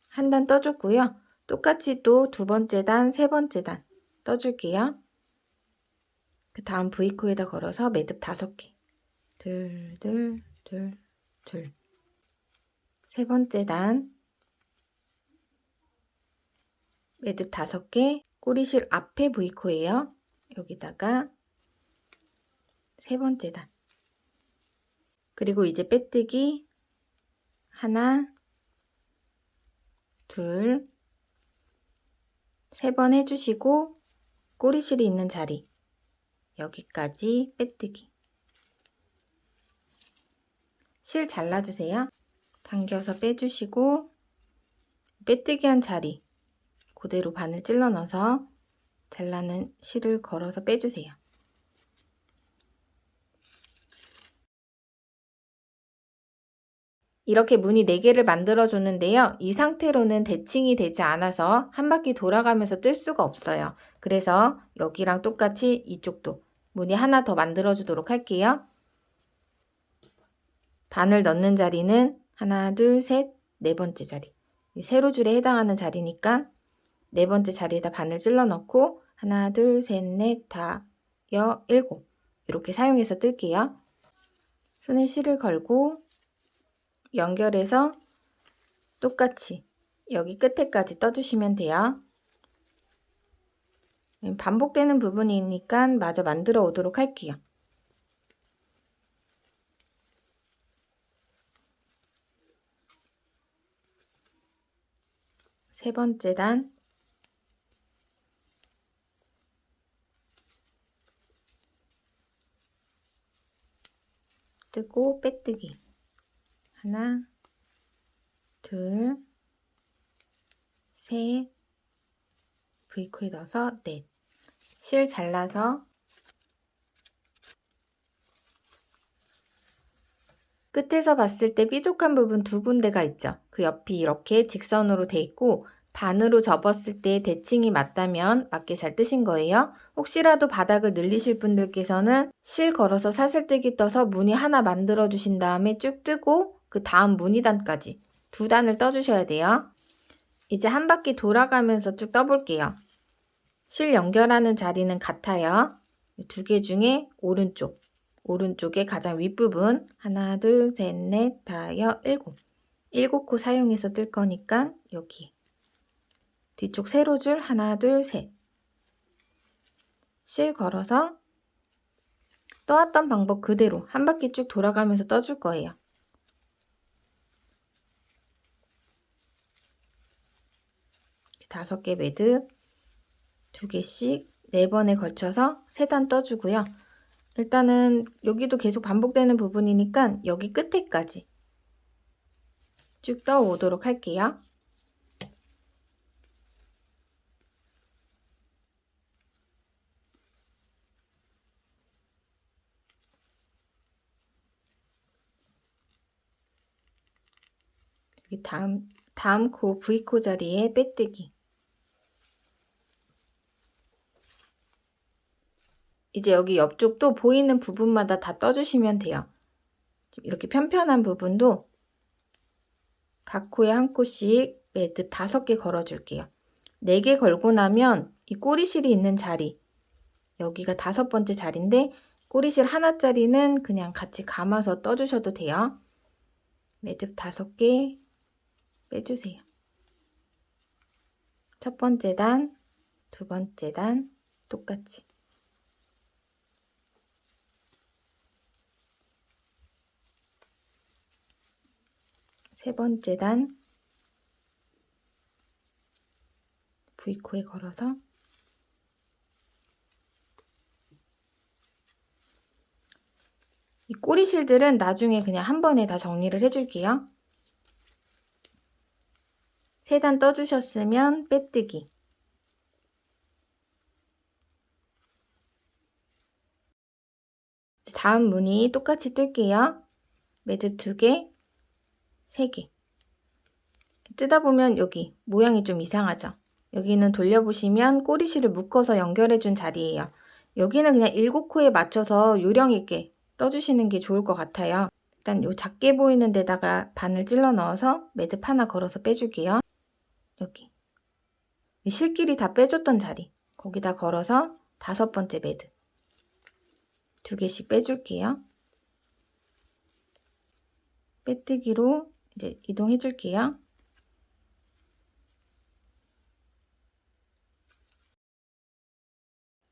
한 단 떠줬고요. 똑같이 또 두 번째 단, 세 번째 단 떠줄게요. 그 다음 V코에다 걸어서 매듭 5개. 둘, 둘, 둘, 둘. 세 번째 단 매듭 5개. 꼬리실 앞에 V코예요. 여기다가 세 번째 단. 그리고 이제 빼뜨기 하나, 둘, 3번 해주시고 꼬리실이 있는 자리 여기까지 빼뜨기. 실 잘라주세요. 당겨서 빼주시고 빼뜨기 한 자리 그대로 바늘 찔러 넣어서 잘라낸 실을 걸어서 빼주세요. 이렇게 무늬 4개를 만들어 줬는데요. 이 상태로는 대칭이 되지 않아서 한 바퀴 돌아가면서 뜰 수가 없어요. 그래서 여기랑 똑같이 이쪽도 무늬 하나 더 만들어 주도록 할게요. 바늘 넣는 자리는 하나, 둘, 셋, 4번째 자리. 세로줄에 해당하는 자리니까 4번째 자리에다 바늘 찔러 넣고 하나, 둘, 셋, 넷, 다, 여, 7 이렇게 사용해서 뜰게요. 손에 실을 걸고 연결해서 똑같이 여기 끝에까지 떠주시면 돼요. 반복되는 부분이니까 마저 만들어 오도록 할게요. 세 번째 단, 뜨고 빼뜨기. 하나, 둘, 셋, V코에 넣어서 넷. 실 잘라서 끝에서 봤을 때 뾰족한 부분 두 군데가 있죠. 그 옆이 이렇게 직선으로 돼 있고 반으로 접었을 때 대칭이 맞다면 맞게 잘 뜨신 거예요. 혹시라도 바닥을 늘리실 분들께서는 실 걸어서 사슬뜨기 떠서 무늬 하나 만들어 주신 다음에 쭉 뜨고 그 다음 무늬단까지 두 단을 떠주셔야 돼요. 이제 한 바퀴 돌아가면서 쭉 떠볼게요. 실 연결하는 자리는 같아요. 두 개 중에 오른쪽의 가장 윗부분 하나, 둘, 셋, 넷, 다섯, 일곱 코 사용해서 뜰 거니까 여기 뒤쪽 세로줄 하나, 둘, 셋 실 걸어서 떠왔던 방법 그대로 한 바퀴 쭉 돌아가면서 떠줄 거예요. 다섯 개 매듭 두 개씩 4번에 걸쳐서 3단 떠주고요. 일단은 여기도 계속 반복되는 부분이니까 여기 끝에까지 쭉 떠오도록 할게요. 여기 다음 코 V코 자리에 빼뜨기. 이제 여기 옆쪽도 보이는 부분마다 다 떠주시면 돼요. 이렇게 편편한 부분도 각 코에 한 코씩 매듭 5개 걸어줄게요. 4개 걸고 나면 이 꼬리실이 있는 자리, 여기가 5번째 자리인데 꼬리실 하나짜리는 그냥 같이 감아서 떠주셔도 돼요. 매듭 5개 빼주세요. 첫 번째 단, 두 번째 단 똑같이. 세 번째 단 V코에 걸어서 이 꼬리실들은 나중에 그냥 한 번에 다 정리를 해줄게요. 3단 떠주셨으면 빼뜨기. 다음 무늬 똑같이 뜰게요. 매듭 2개, 3개. 뜨다 보면 여기 모양이 좀 이상하죠? 여기는 돌려보시면 꼬리실을 묶어서 연결해준 자리예요. 여기는 그냥 7코에 맞춰서 요령 있게 떠주시는 게 좋을 것 같아요. 일단 요 작게 보이는 데다가 바늘 찔러 넣어서 매듭 하나 걸어서 빼줄게요. 여기 실끼리 다 빼줬던 자리 거기다 걸어서 5번째 매듭 2개씩 빼줄게요. 빼뜨기로 이제 이동해 줄게요.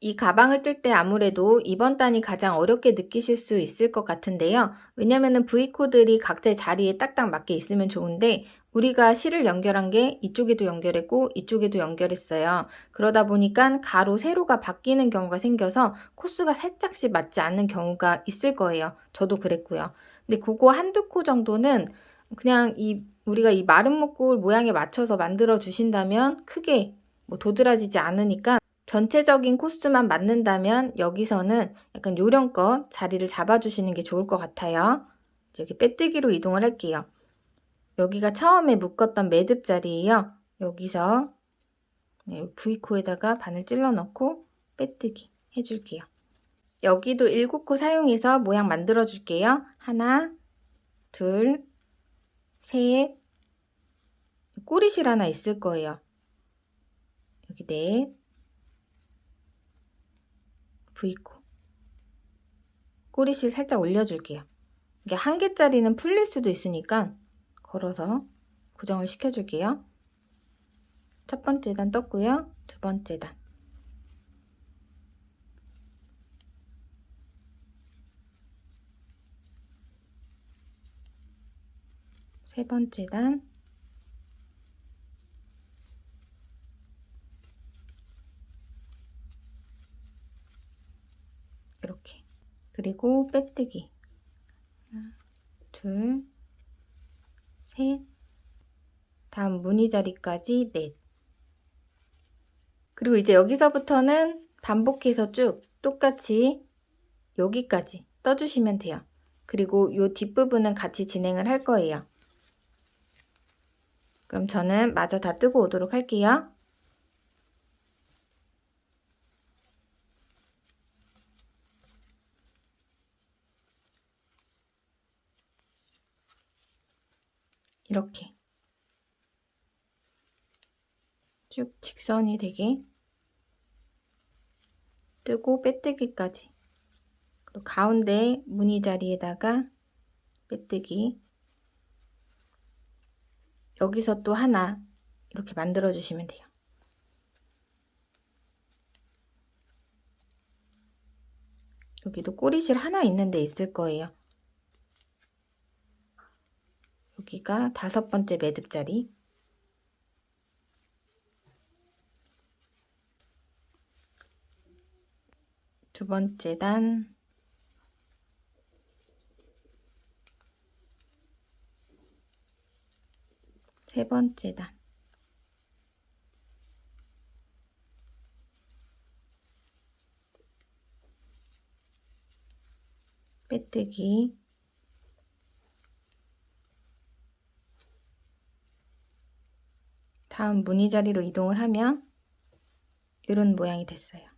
이 가방을 뜰 때 아무래도 이번 단이 가장 어렵게 느끼실 수 있을 것 같은데요. 왜냐면은 V코들이 각자의 자리에 딱딱 맞게 있으면 좋은데 우리가 실을 연결한 게 이쪽에도 연결했고 이쪽에도 연결했어요. 그러다 보니까 가로, 세로가 바뀌는 경우가 생겨서 코수가 살짝씩 맞지 않는 경우가 있을 거예요. 저도 그랬고요. 근데 그거 한두 코 정도는 그냥 우리가 이 마름 목골 모양에 맞춰서 만들어 주신다면 크게 뭐 도드라지지 않으니까 전체적인 코스만 맞는다면 여기서는 약간 요령껏 자리를 잡아주시는 게 좋을 것 같아요. 여기 빼뜨기로 이동을 할게요. 여기가 처음에 묶었던 매듭 자리예요. 여기서 V코에다가 바늘 찔러 넣고 빼뜨기 해줄게요. 여기도 7코 사용해서 모양 만들어 줄게요. 하나, 둘, 셋, 꼬리실 하나 있을 거예요. 여기 넷, V코 꼬리실 살짝 올려줄게요. 이게 한 개짜리는 풀릴 수도 있으니까 걸어서 고정을 시켜줄게요. 첫 번째 단 떴고요. 두 번째 단. 세 번째 단. 이렇게. 그리고 빼뜨기. 하나, 둘, 셋. 다음 무늬 자리까지 넷. 그리고 이제 여기서부터는 반복해서 쭉 똑같이 여기까지 떠주시면 돼요. 그리고 이 뒷부분은 같이 진행을 할 거예요. 그럼 저는 마저 다 뜨고 오도록 할게요. 이렇게 쭉 직선이 되게 뜨고 빼뜨기까지. 그리고 가운데 무늬 자리에다가 빼뜨기. 여기서 또 하나 이렇게 만들어 주시면 돼요. 여기도 꼬리실 하나 있는 데 있을 거예요. 여기가 5번째 매듭 자리. 두 번째 단. 세 번째 단. 빼뜨기. 다음 무늬 자리로 이동을 하면 이런 모양이 됐어요.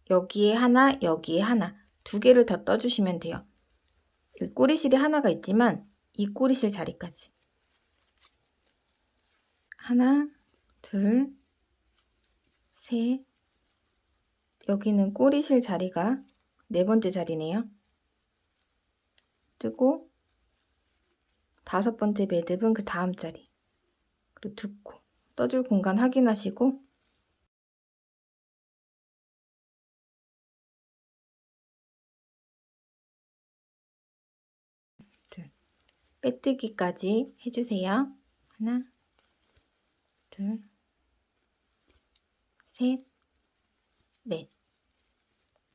여기에 하나, 여기에 하나, 두 개를 더 떠주시면 돼요. 여기 꼬리실이 하나가 있지만 이 꼬리실 자리까지. 하나, 둘, 셋. 여기는 꼬리실 자리가 네 번째 자리네요. 뜨고 5번째 매듭은 그 다음 자리. 그리고 두 코. 떠줄 공간 확인하시고 둘. 빼뜨기까지 해주세요. 하나, 둘, 셋, 넷.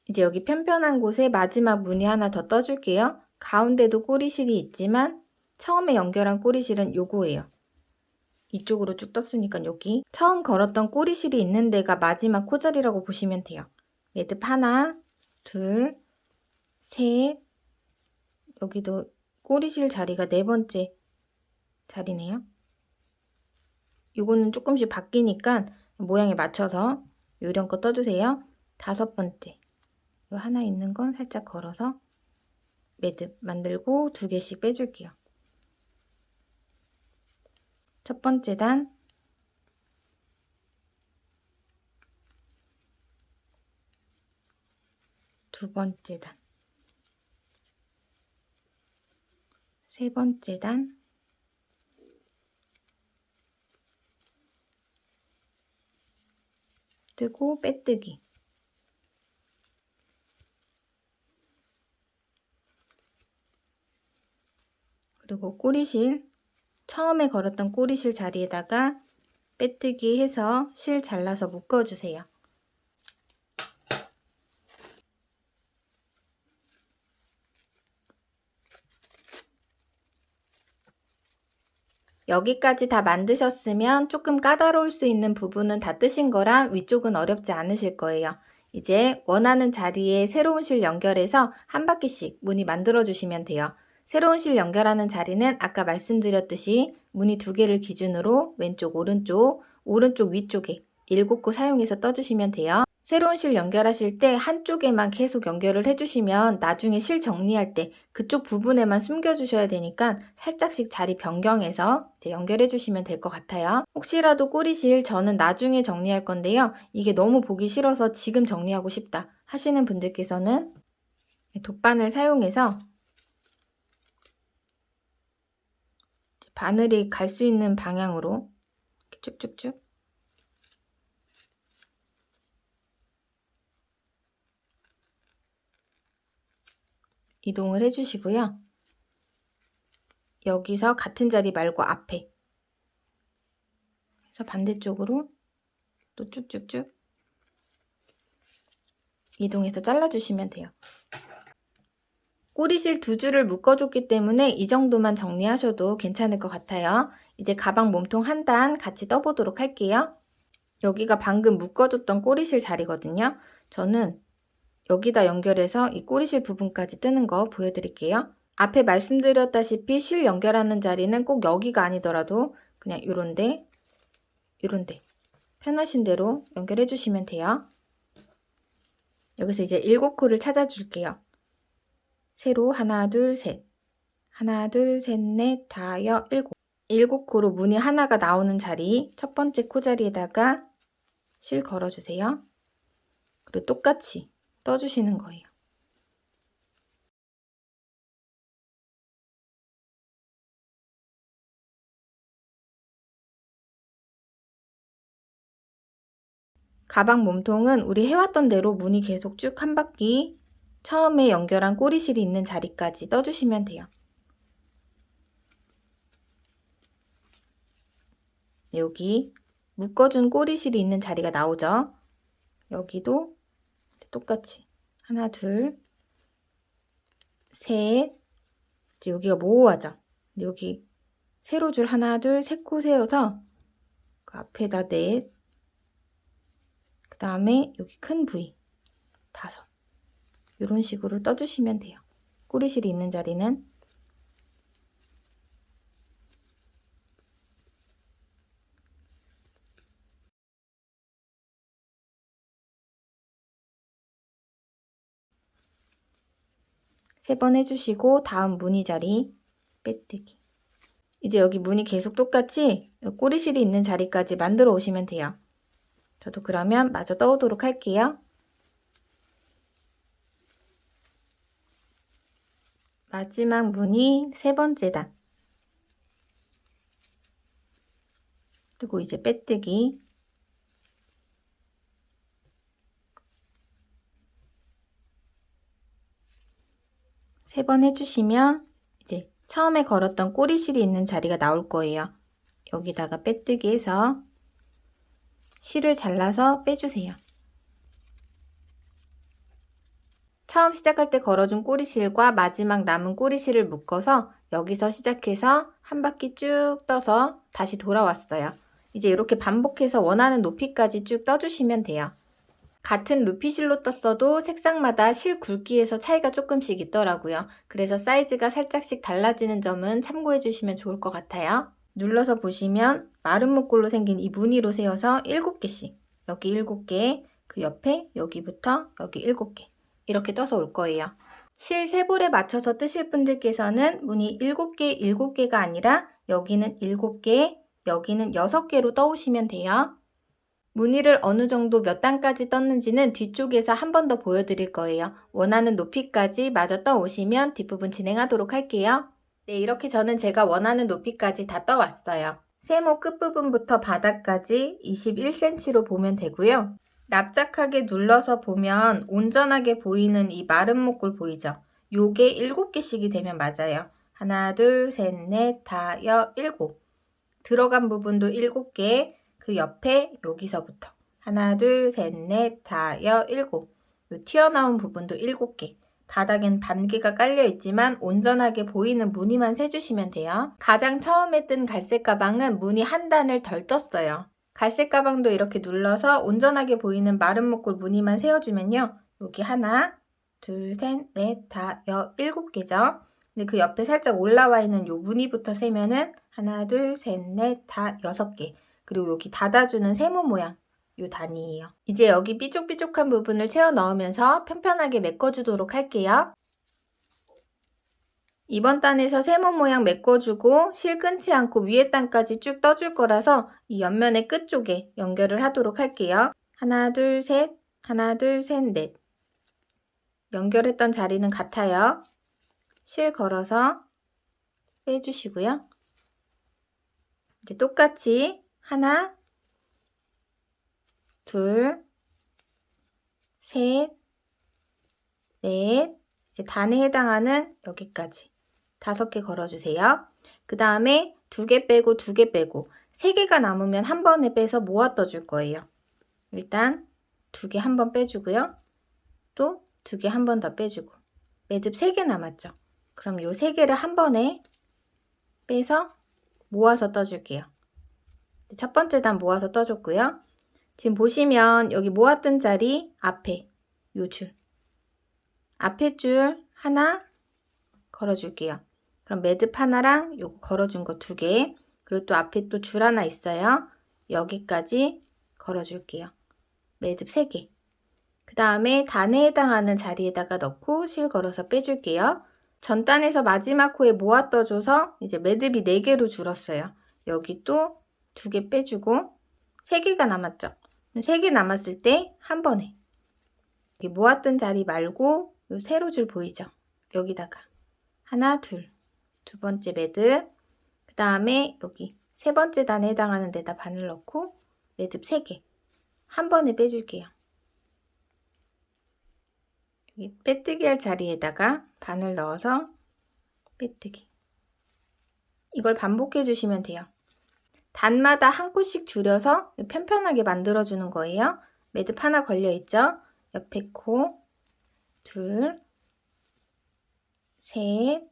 이제 여기 편편한 곳에 마지막 무늬 하나 더 떠줄게요. 가운데도 꼬리실이 있지만 처음에 연결한 꼬리실은 요거예요. 이쪽으로 쭉 떴으니까 여기 처음 걸었던 꼬리실이 있는 데가 마지막 코자리라고 보시면 돼요. 매듭 하나, 둘, 셋. 여기도 꼬리실 자리가 네 번째 자리네요. 요거는 조금씩 바뀌니까 모양에 맞춰서 요령껏 떠주세요. 5번째. 요 하나 있는 건 살짝 걸어서 매듭 만들고 2개씩 빼줄게요. 첫 번째 단, 두 번째 단, 세 번째 단, 뜨고 빼뜨기. 그리고 꼬리실, 처음에 걸었던 꼬리실 자리에다가 빼뜨기 해서 실 잘라서 묶어주세요. 여기까지 다 만드셨으면 조금 까다로울 수 있는 부분은 다 뜨신 거라 위쪽은 어렵지 않으실 거예요. 이제 원하는 자리에 새로운 실 연결해서 한 바퀴씩 무늬 만들어 주시면 돼요. 새로운 실 연결하는 자리는 아까 말씀드렸듯이 무늬 2개를 기준으로 왼쪽, 오른쪽 위쪽에 7코 사용해서 떠주시면 돼요. 새로운 실 연결하실 때 한쪽에만 계속 연결을 해주시면 나중에 실 정리할 때 그쪽 부분에만 숨겨주셔야 되니까 살짝씩 자리 변경해서 이제 연결해 주시면 될 것 같아요. 혹시라도 꼬리실 저는 나중에 정리할 건데요. 이게 너무 보기 싫어서 지금 정리하고 싶다 하시는 분들께서는 돗바늘 사용해서 바늘이 갈 수 있는 방향으로 이렇게 쭉쭉쭉 이동을 해주시고요. 여기서 같은 자리 말고 앞에. 그래서 반대쪽으로 또 쭉쭉쭉 이동해서 잘라주시면 돼요. 꼬리실 2줄을 묶어줬기 때문에 이 정도만 정리하셔도 괜찮을 것 같아요. 이제 가방 몸통 한 단 같이 떠보도록 할게요. 여기가 방금 묶어줬던 꼬리실 자리거든요. 저는 여기다 연결해서 이 꼬리실 부분까지 뜨는 거 보여드릴게요. 앞에 말씀드렸다시피 실 연결하는 자리는 꼭 여기가 아니더라도 그냥 요런데 편하신 대로 연결해 주시면 돼요. 여기서 이제 7코를 찾아줄게요. 세로 하나, 둘, 셋. 하나, 둘, 셋, 넷, 다, 여, 7. 7코로 무늬 하나가 나오는 자리, 첫 번째 코 자리에다가 실 걸어주세요. 그리고 똑같이 떠주시는 거예요. 가방 몸통은 우리 해왔던 대로 무늬 계속 쭉 한 바퀴 처음에 연결한 꼬리실이 있는 자리까지 떠주시면 돼요. 여기 묶어준 꼬리실이 있는 자리가 나오죠. 여기도 똑같이 하나, 둘, 셋. 이제 여기가 모호하죠. 여기 세로줄 하나, 둘, 3코 세워서 그 앞에다 넷. 그 다음에 여기 큰 부위 5. 이런 식으로 떠주시면 돼요. 꼬리실이 있는 자리는. 세 번 해주시고 다음 무늬 자리 빼뜨기. 이제 여기 무늬 계속 똑같이 꼬리실이 있는 자리까지 만들어 오시면 돼요. 저도 그러면 마저 떠오도록 할게요. 마지막 무늬 3번째 단. 그리고 이제 빼뜨기. 세 번 해주시면 이제 처음에 걸었던 꼬리실이 있는 자리가 나올 거예요. 여기다가 빼뜨기 해서 실을 잘라서 빼주세요. 처음 시작할 때 걸어준 꼬리실과 마지막 남은 꼬리실을 묶어서 여기서 시작해서 한 바퀴 쭉 떠서 다시 돌아왔어요. 이제 이렇게 반복해서 원하는 높이까지 쭉 떠주시면 돼요. 같은 루피실로 떴어도 색상마다 실 굵기에서 차이가 조금씩 있더라고요. 그래서 사이즈가 살짝씩 달라지는 점은 참고해 주시면 좋을 것 같아요. 눌러서 보시면 마른 목골로 생긴 이 무늬로 세워서 7개씩, 여기 7개, 그 옆에 여기부터 여기 7개 이렇게 떠서 올 거예요. 실 3볼에 맞춰서 뜨실 분들께서는 무늬 7개, 7개가 아니라 여기는 7개, 여기는 6개로 떠오시면 돼요. 무늬를 어느 정도 몇 단까지 떴는지는 뒤쪽에서 한 번 더 보여드릴 거예요. 원하는 높이까지 마저 떠오시면 뒷부분 진행하도록 할게요. 네, 이렇게 저는 제가 원하는 높이까지 다 떠왔어요. 세모 끝부분부터 바닥까지 21cm로 보면 되고요. 납작하게 눌러서 보면 온전하게 보이는 이 마른 목골 보이죠? 요게 7개씩이 되면 맞아요. 하나, 둘, 셋, 넷, 다, 여, 7. 들어간 부분도 7개, 그 옆에 여기서부터 하나, 둘, 셋, 넷, 다, 여, 7. 요 튀어나온 부분도 7개. 바닥엔 반개가 깔려있지만 온전하게 보이는 무늬만 세주시면 돼요. 가장 처음에 뜬 갈색 가방은 무늬 한 단을 덜 떴어요. 갈색 가방도 이렇게 눌러서 온전하게 보이는 마른 목골 무늬만 세워주면요. 여기 하나, 둘, 셋, 넷, 다, 여, 7개죠. 근데 그 옆에 살짝 올라와 있는 요 무늬부터 세면은 하나, 둘, 셋, 넷, 다, 6개. 그리고 여기 닫아주는 세모 모양. 요 단이에요. 이제 여기 삐죽삐죽한 부분을 채워 넣으면서 편편하게 메꿔주도록 할게요. 이번 단에서 세모 모양 메꿔주고 실 끊지 않고 위에 단까지 쭉 떠줄 거라서 이 옆면의 끝쪽에 연결을 하도록 할게요. 하나, 둘, 셋, 하나, 둘, 셋, 넷. 연결했던 자리는 같아요. 실 걸어서 빼주시고요. 이제 똑같이 하나, 둘, 셋, 넷, 이제 단에 해당하는 여기까지 5개 걸어주세요. 그 다음에 2개 빼고 2개 빼고 3개가 남으면 한 번에 빼서 모아 떠줄 거예요. 일단 2개 한 번 빼주고요. 또 2개 한 번 더 빼주고 매듭 3개 남았죠. 그럼 요 3개를 한 번에 빼서 모아서 떠줄게요. 첫 번째 단 모아서 떠줬고요. 지금 보시면 여기 모았던 자리 앞에 요 줄 앞에 줄 하나 걸어줄게요. 그럼 매듭 하나랑 요거 걸어준 거 2개 그리고 또 앞에 또 줄 하나 있어요. 여기까지 걸어줄게요. 매듭 3개 그 다음에 단에 해당하는 자리에다가 넣고 실 걸어서 빼줄게요. 전 단에서 마지막 코에 모아 떠줘서 이제 매듭이 4개로 줄었어요. 여기 또 2개 빼주고 3개가 남았죠. 3개 남았을 때 한 번에 여기 모았던 자리 말고 요 세로 줄 보이죠? 여기다가 하나, 둘, 두 번째 매듭 그 다음에 여기 세 번째 단에 해당하는 데다 바늘 넣고 매듭 3개 한 번에 빼줄게요. 여기 빼뜨기 할 자리에다가 바늘 넣어서 빼뜨기 이걸 반복해 주시면 돼요. 단마다 한 코씩 줄여서 편편하게 만들어 주는 거예요. 매듭 하나 걸려 있죠? 옆에 코 둘, 셋,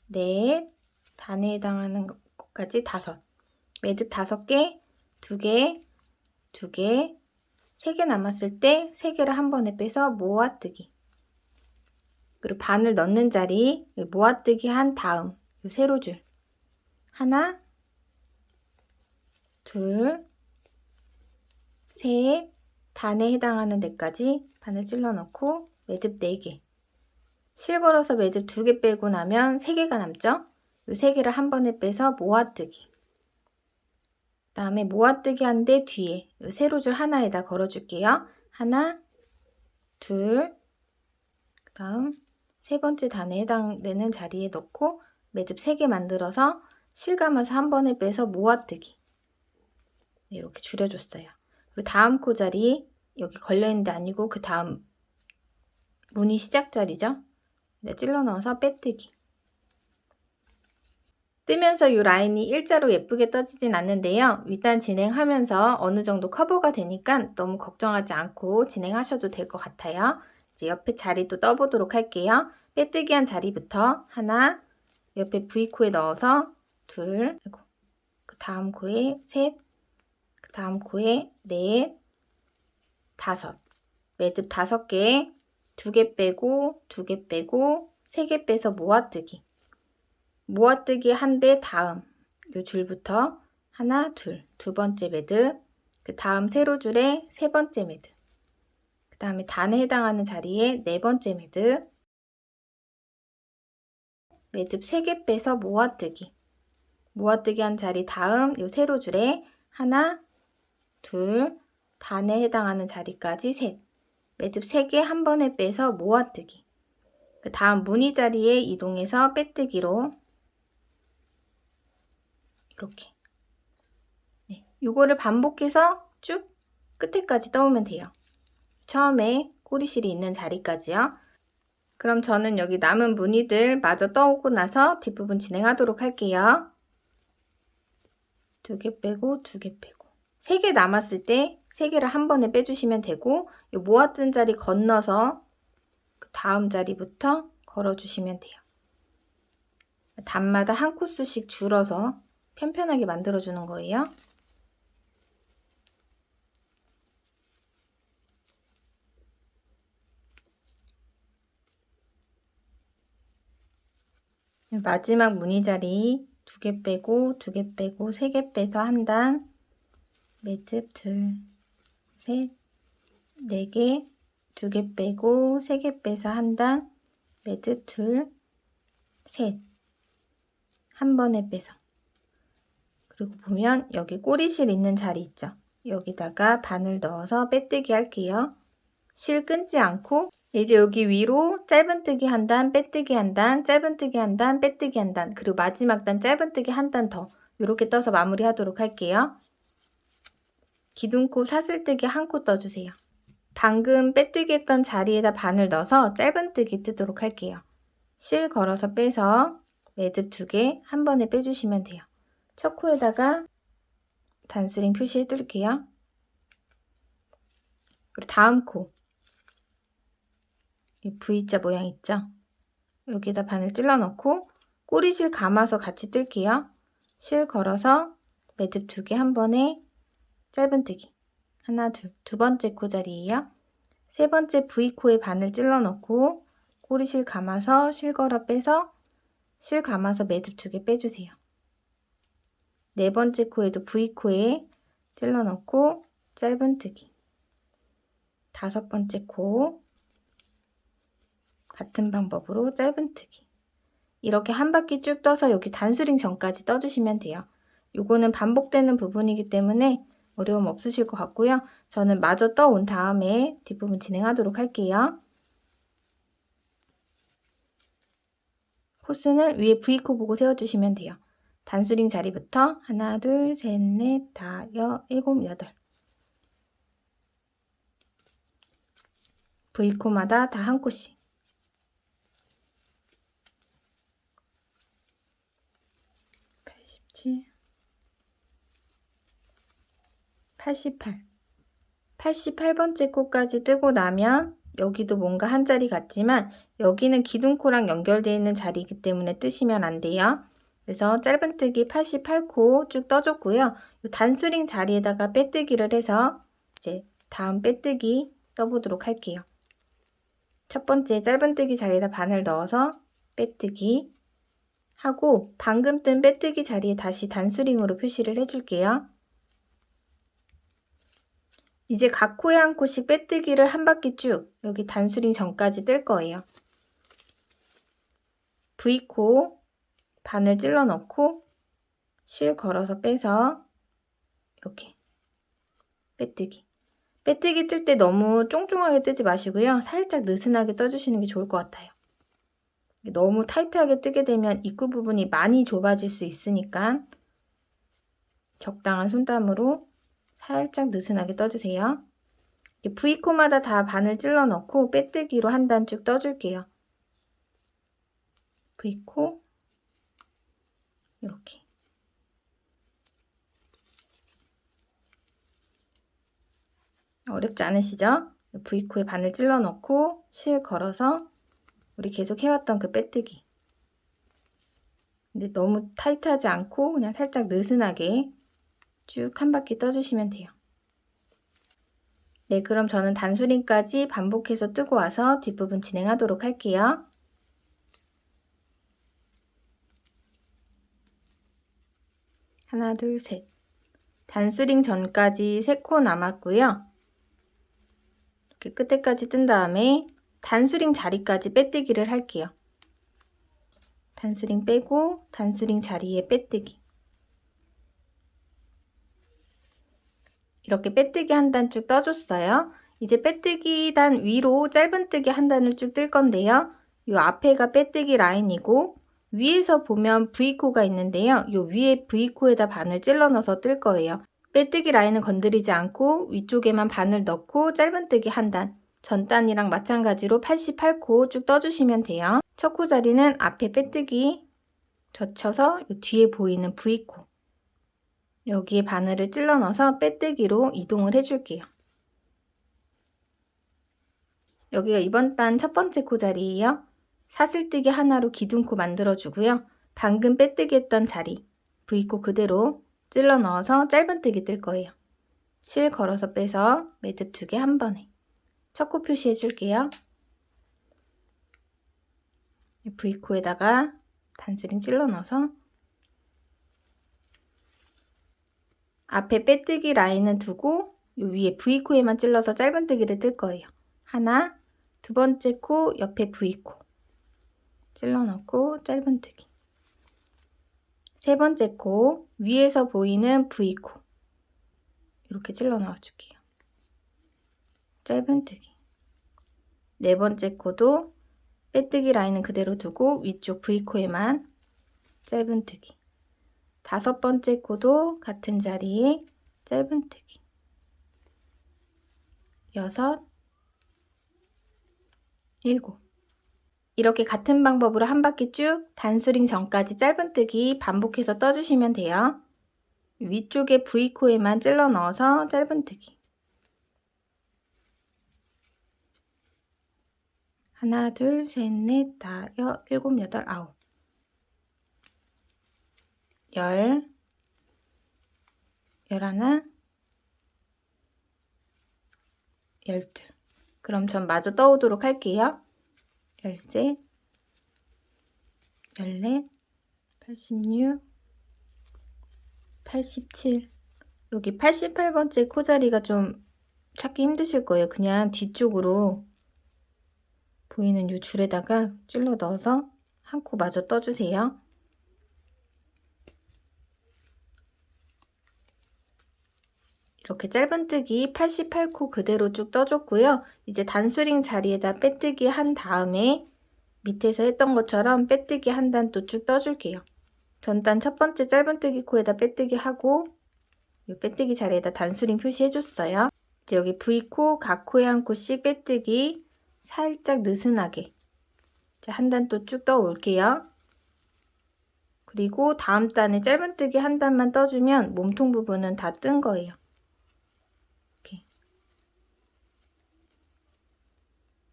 넷, 단에 해당하는 것까지 5 매듭 5개, 2개, 2개 3개 남았을 때 3개를 한 번에 빼서 모아뜨기 그리고 바늘 넣는 자리 모아뜨기 한 다음 요 세로줄 하나 둘 셋 단에 해당하는 데까지 바늘 찔러 넣고 매듭 4개 실 걸어서 매듭 2개 빼고 나면 3개가 남죠? 요 3개를 한 번에 빼서 모아뜨기 그 다음에 모아뜨기 한데 뒤에 요 세로줄 하나에다 걸어줄게요. 하나 둘 그 다음 세 번째 단에 해당되는 자리에 넣고 매듭 3개 만들어서 실 감아서 한 번에 빼서 모아뜨기 이렇게 줄여줬어요. 그리고 다음 코 자리 여기 걸려있는데 아니고 그 다음 무늬 시작 자리죠. 찔러 넣어서 빼뜨기 뜨면서 이 라인이 일자로 예쁘게 떠지진 않는데요. 윗단 진행하면서 어느 정도 커버가 되니까 너무 걱정하지 않고 진행하셔도 될 것 같아요. 이제 옆에 자리 또 떠보도록 할게요. 빼뜨기 한 자리부터 하나, 옆에 V코에 넣어서 둘, 그 다음 코에 셋, 그 다음 코에 넷, 5 매듭 5개, 2개 빼고 2개 빼고 3개 빼서 모아뜨기 모아뜨기 한데 다음 요 줄부터 하나, 둘, 두 번째 매듭 그 다음 세로줄에 세 번째 매듭 그 다음에 단에 해당하는 자리에 네 번째 매듭 매듭 3개 빼서 모아뜨기 모아뜨기 한 자리 다음 요 세로줄에 하나, 둘, 단에 해당하는 자리까지 셋 매듭 3개 한 번에 빼서 모아뜨기 그 다음 무늬 자리에 이동해서 빼뜨기로 이렇게 요거를 반복해서 쭉 끝에까지 떠오면 돼요. 처음에 꼬리실이 있는 자리까지요. 그럼 저는 여기 남은 무늬들 마저 떠오고 나서 뒷부분 진행하도록 할게요. 2개 빼고 2개 빼고 3개 남았을 때 3개를 한 번에 빼주시면 되고 요 모았던 자리 건너서 그 다음 자리부터 걸어주시면 돼요. 단마다 한 코스씩 줄어서 편편하게 만들어주는 거예요. 마지막 무늬 자리 2개 빼고 2개 빼고 3개 빼서 한 단 매듭 둘, 셋, 4개 2개 빼고 3개 빼서 한 단 매듭 둘, 셋 한 번에 빼서 그리고 보면 여기 꼬리실 있는 자리 있죠. 여기다가 바늘 넣어서 빼뜨기 할게요. 실 끊지 않고 이제 여기 위로 짧은뜨기 한 단, 빼뜨기 한 단, 짧은뜨기 한 단, 빼뜨기 한 단, 그리고 마지막 단 짧은뜨기 한 단 더 이렇게 떠서 마무리하도록 할게요. 기둥코 사슬뜨기 한 코 떠주세요. 방금 빼뜨기 했던 자리에다 바늘 넣어서 짧은뜨기 뜨도록 할게요. 실 걸어서 빼서 매듭 2개 한 번에 빼주시면 돼요. 첫 코에다가 단수링 표시해 둘게요. 그리고 다음 코, 이 V자 모양 있죠? 여기다 바늘 찔러 넣고 꼬리실 감아서 같이 뜰게요. 실 걸어서 매듭 2개 한 번에 짧은뜨기 하나, 둘, 두 번째 코 자리에요. 세 번째 V코에 바늘 찔러 넣고 꼬리실 감아서 실 걸어 빼서 실 감아서 매듭 2개 빼주세요. 네 번째 코에도 V코에 찔러 넣고 짧은뜨기. 다섯 번째 코 같은 방법으로 짧은뜨기. 이렇게 한 바퀴 쭉 떠서 여기 단수링 전까지 떠주시면 돼요. 요거는 반복되는 부분이기 때문에 어려움 없으실 것 같고요. 저는 마저 떠온 다음에 뒷부분 진행하도록 할게요. 코스는 위에 V코 보고 세워주시면 돼요. 단수링 자리부터 하나, 둘, 셋, 넷, 다, 여, 일곱, 여덟. V코마다 다 한 코씩. 87, 88. 88번째 코까지 뜨고 나면 여기도 뭔가 한 자리 같지만 여기는 기둥코랑 연결되어 있는 자리이기 때문에 뜨시면 안 돼요. 그래서 짧은뜨기 88코 쭉 떠줬고요. 이 단수링 자리에다가 빼뜨기를 해서 이제 다음 빼뜨기 떠보도록 할게요. 첫 번째 짧은뜨기 자리에다 바늘 넣어서 빼뜨기 하고 방금 뜬 빼뜨기 자리에 다시 단수링으로 표시를 해줄게요. 이제 각 코에 한 코씩 빼뜨기를 한 바퀴 쭉 여기 단수링 전까지 뜰 거예요. V코 바늘 찔러 넣고 실 걸어서 빼서 이렇게 빼뜨기. 빼뜨기 뜰 때 너무 쫑쫑하게 뜨지 마시고요. 살짝 느슨하게 떠주시는 게 좋을 것 같아요. 너무 타이트하게 뜨게 되면 입구 부분이 많이 좁아질 수 있으니까 적당한 손땀으로 살짝 느슨하게 떠주세요. V코마다 다 바늘 찔러 넣고 빼뜨기로 한 단 쭉 떠줄게요. V코 이렇게 어렵지 않으시죠? V코에 바늘 찔러 넣고 실 걸어서 우리 계속 해왔던 그 빼뜨기. 근데 너무 타이트하지 않고 그냥 살짝 느슨하게 쭉 한 바퀴 떠주시면 돼요. 네, 그럼 저는 단수링까지 반복해서 뜨고 와서 뒷부분 진행하도록 할게요. 하나, 둘, 셋. 단수링 전까지 3코 남았고요. 이렇게 끝에까지 뜬 다음에 단수링 자리까지 빼뜨기를 할게요. 단수링 빼고 단수링 자리에 빼뜨기. 이렇게 빼뜨기 한 단 쭉 떠줬어요. 이제 빼뜨기 단 위로 짧은뜨기 한 단을 쭉 뜰 건데요. 이 앞에가 빼뜨기 라인이고 위에서 보면 V코가 있는데요. 이 위에 V코에다 바늘 찔러 넣어서 뜰 거예요. 빼뜨기 라인은 건드리지 않고 위쪽에만 바늘 넣고 짧은뜨기 한 단. 전 단이랑 마찬가지로 88코 쭉 떠주시면 돼요. 첫 코 자리는 앞에 빼뜨기 젖혀서 이 뒤에 보이는 V코. 여기에 바늘을 찔러 넣어서 빼뜨기로 이동을 해줄게요. 여기가 이번 단 첫 번째 코 자리예요. 사슬뜨기 하나로 기둥코 만들어주고요. 방금 빼뜨기 했던 자리 V코 그대로 찔러 넣어서 짧은뜨기 뜰 거예요. 실 걸어서 빼서 매듭 2개 한 번에 첫 코 표시해 줄게요. V코에다가 단수링 찔러 넣어서 앞에 빼뜨기 라인은 두고 요 위에 V코에만 찔러서 짧은뜨기를 뜰 거예요. 하나, 두 번째 코 옆에 V코 찔러 넣고 짧은뜨기. 세 번째 코 위에서 보이는 V코 이렇게 찔러 넣어줄게요. 짧은뜨기. 네 번째 코도 빼뜨기 라인은 그대로 두고 위쪽 V코에만 짧은뜨기. 다섯 번째 코도 같은 자리에 짧은뜨기. 여섯, 7. 이렇게 같은 방법으로 한 바퀴 쭉 단수링 전까지 짧은뜨기 반복해서 떠주시면 돼요. 위쪽에 V코에만 찔러 넣어서 짧은뜨기. 하나, 둘, 셋, 넷, 다, 일곱, 여덟, 아홉. 10, 11, 12. 그럼 전 마저 떠오도록 할게요. 13, 14, 86, 87. 여기 88번째 코자리가 좀 찾기 힘드실 거예요. 그냥 뒤쪽으로 보이는 이 줄에다가 찔러 넣어서 한 코 마저 떠주세요. 이렇게 짧은뜨기 88코 그대로 쭉 떠줬고요. 이제 단수링 자리에다 빼뜨기 한 다음에 밑에서 했던 것처럼 빼뜨기 한 단 또 쭉 떠줄게요. 전단 첫 번째 짧은뜨기 코에다 빼뜨기 하고 이 빼뜨기 자리에다 단수링 표시해줬어요. 이제 여기 V코, 각코에 한 코씩 빼뜨기 살짝 느슨하게 한 단 또 쭉 떠 올게요. 그리고 다음 단에 짧은뜨기 한 단만 떠주면 몸통 부분은 다 뜬 거예요. 이렇게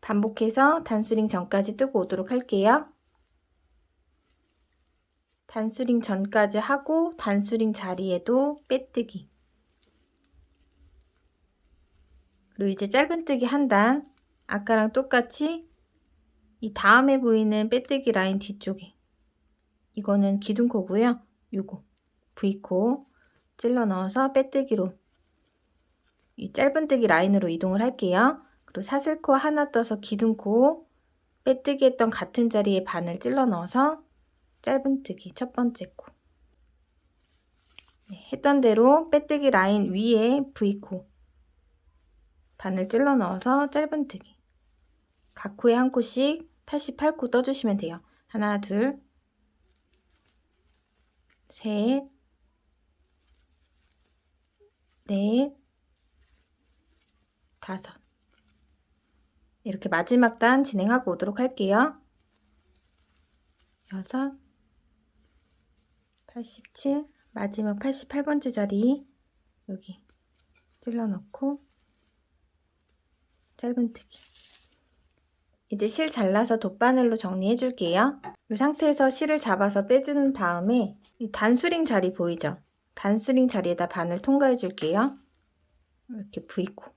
반복해서 단수링 전까지 뜨고 오도록 할게요. 단수링 전까지 하고 단수링 자리에도 빼뜨기. 그리고 이제 짧은뜨기 한 단, 아까랑 똑같이 이 다음에 보이는 빼뜨기 라인 뒤쪽에, 이거는 기둥코고요. 요거 V코 찔러 넣어서 빼뜨기로 이 짧은뜨기 라인으로 이동을 할게요. 그리고 사슬코 하나 떠서 기둥코 빼뜨기 했던 같은 자리에 바늘 찔러 넣어서 짧은뜨기 첫 번째 코. 네, 했던 대로 빼뜨기 라인 위에 V코 바늘 찔러 넣어서 짧은뜨기. 각 코에 한 코씩 88코 떠주시면 돼요. 하나, 둘, 셋, 넷, 다섯. 이렇게 마지막 단 진행하고 오도록 할게요. 6, 87, 마지막 88번째 자리 여기 찔러 넣고 짧은뜨기. 이제 실 잘라서 돗바늘로 정리해 줄게요. 이 상태에서 실을 잡아서 빼주는 다음에 이 단수링 자리 보이죠? 단수링 자리에다 바늘 통과해 줄게요. 이렇게 V코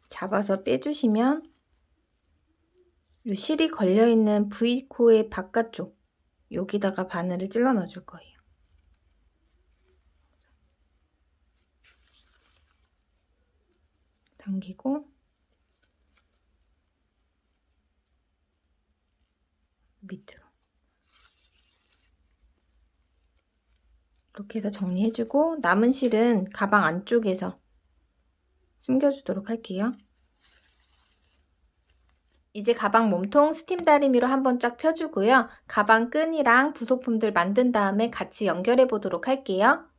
잡아서 빼주시면 이 실이 걸려있는 V코의 바깥쪽 여기다가 바늘을 찔러 넣어 줄 거예요. 당기고 밑으로 이렇게 해서 정리해주고 남은 실은 가방 안쪽에서 숨겨주도록 할게요. 이제 가방 몸통 스팀 다리미로 한번 쫙 펴주고요. 가방 끈이랑 부속품들 만든 다음에 같이 연결해 보도록 할게요.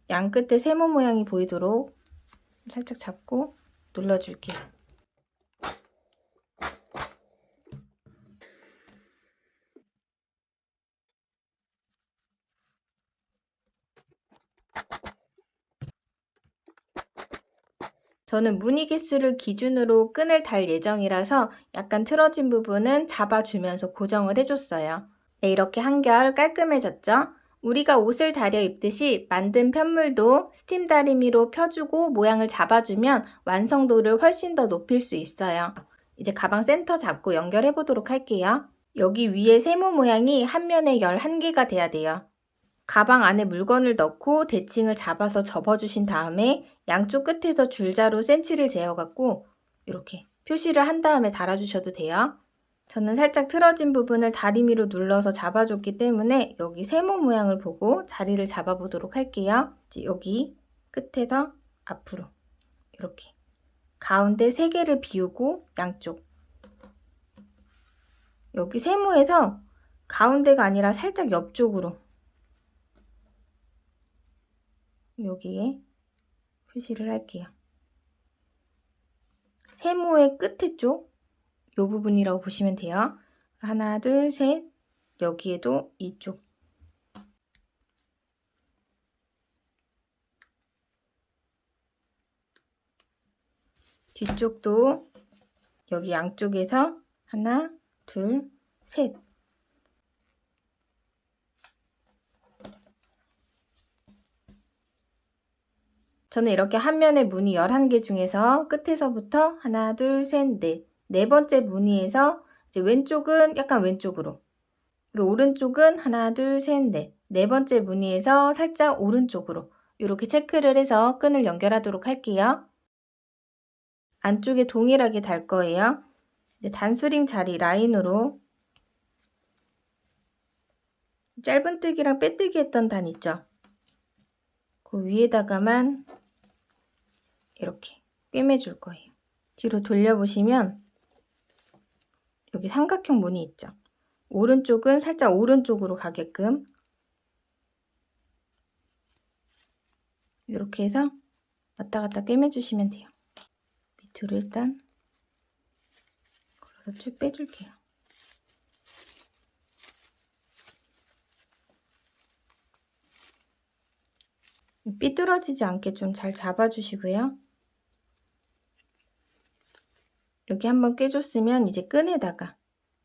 양 끝에 세모 모양이 보이도록 살짝 잡고 눌러줄게요. 저는 무늬 개수를 기준으로 끈을 달 예정이라서 약간 틀어진 부분은 잡아주면서 고정을 해줬어요. 네, 이렇게 한결 깔끔해졌죠? 우리가 옷을 다려 입듯이 만든 편물도 스팀 다리미로 펴주고 모양을 잡아주면 완성도를 훨씬 더 높일 수 있어요. 이제 가방 센터 잡고 연결해 보도록 할게요. 여기 위에 세모 모양이 한 면에 11개가 돼야 돼요. 가방 안에 물건을 넣고 대칭을 잡아서 접어주신 다음에 양쪽 끝에서 줄자로 센치를 재어갖고 이렇게 표시를 한 다음에 달아주셔도 돼요. 저는 살짝 틀어진 부분을 다리미로 눌러서 잡아줬기 때문에 여기 세모 모양을 보고 자리를 잡아보도록 할게요. 이제 여기 끝에서 앞으로 이렇게 가운데 3개를 비우고 양쪽 여기 세모에서 가운데가 아니라 살짝 옆쪽으로 여기에 표시를 할게요. 세모의 끝에 쪽 이 부분이라고 보시면 돼요. 하나, 둘, 셋. 여기에도 이쪽. 뒤쪽도 여기 양쪽에서 하나, 둘, 셋. 저는 이렇게 한 면에 무늬 11개 중에서 끝에서부터 하나, 둘, 셋, 넷. 네 번째 무늬에서 이제 왼쪽은 약간 왼쪽으로. 그리고 오른쪽은 하나, 둘, 셋, 넷. 네 번째 무늬에서 살짝 오른쪽으로. 이렇게 체크를 해서 끈을 연결하도록 할게요. 안쪽에 동일하게 달 거예요. 단수링 자리 라인으로 짧은뜨기랑 빼뜨기 했던 단 있죠? 그 위에다가만 이렇게 꿰매줄 거예요. 뒤로 돌려보시면 여기 삼각형 무늬 있죠? 오른쪽은 살짝 오른쪽으로 가게끔 이렇게 해서 왔다 갔다 꿰매주시면 돼요. 밑으로 일단 걸어서 쭉 빼줄게요. 삐뚤어지지 않게 좀 잘 잡아주시고요. 여기 한번 꿰줬으면 이제 끈에다가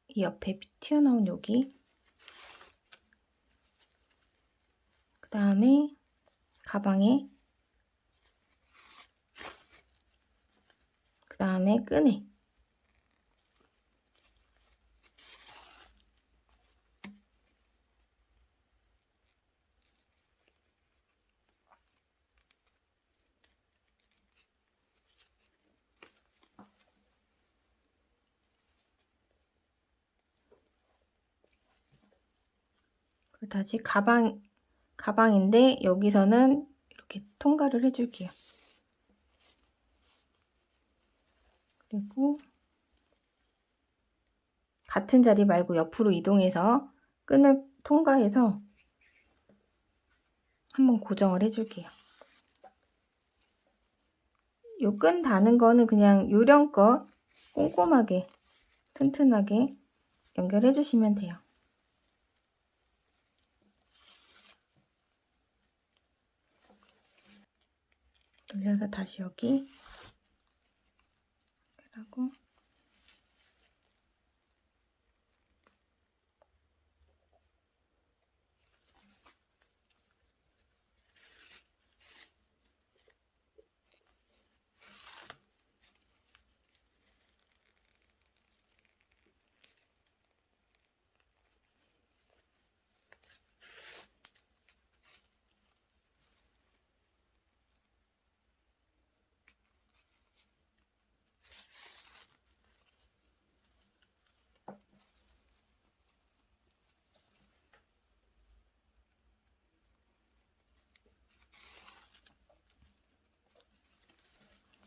이 옆에 튀어나온 여기 그 다음에 가방에 그 다음에 끈에 다시 가방인데 여기서는 이렇게 통과를 해줄게요. 그리고 같은 자리 말고 옆으로 이동해서 끈을 통과해서 한번 고정을 해줄게요. 요 끈 다는 거는 그냥 요령껏 꼼꼼하게 튼튼하게 연결해 주시면 돼요. 돌려서 다시 여기 하고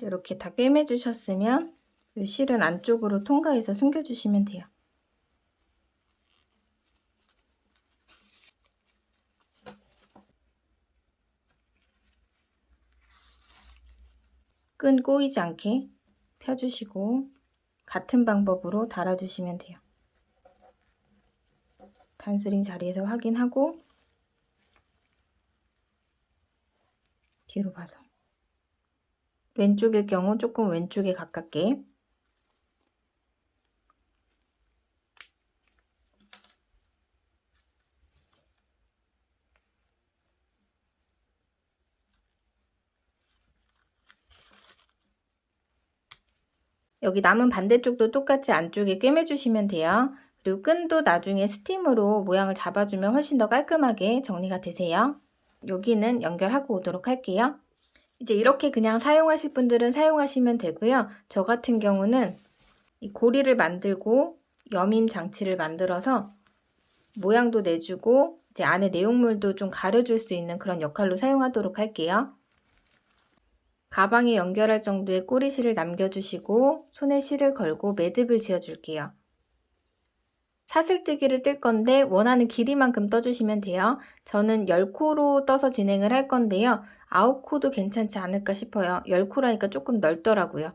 이렇게 다 꿰매 주셨으면 이 실은 안쪽으로 통과해서 숨겨 주시면 돼요. 끈 꼬이지 않게 펴주시고 같은 방법으로 달아주시면 돼요. 단수링 자리에서 확인하고 뒤로 봐서 왼쪽일 경우 조금 왼쪽에 가깝게 여기 남은 반대쪽도 똑같이 안쪽에 꿰매주시면 돼요. 그리고 끈도 나중에 스팀으로 모양을 잡아주면 훨씬 더 깔끔하게 정리가 되세요. 여기는 연결하고 오도록 할게요. 이제 이렇게 그냥 사용하실 분들은 사용하시면 되고요. 저 같은 경우는 이 고리를 만들고 여밈 장치를 만들어서 모양도 내주고 이제 안에 내용물도 좀 가려줄 수 있는 그런 역할로 사용하도록 할게요. 가방에 연결할 정도의 꼬리실을 남겨주시고 손에 실을 걸고 매듭을 지어줄게요. 사슬뜨기를 뜰 건데 원하는 길이만큼 떠주시면 돼요. 저는 10코로 떠서 진행을 할 건데요. 9코도 괜찮지 않을까 싶어요. 10코라니까 조금 넓더라고요.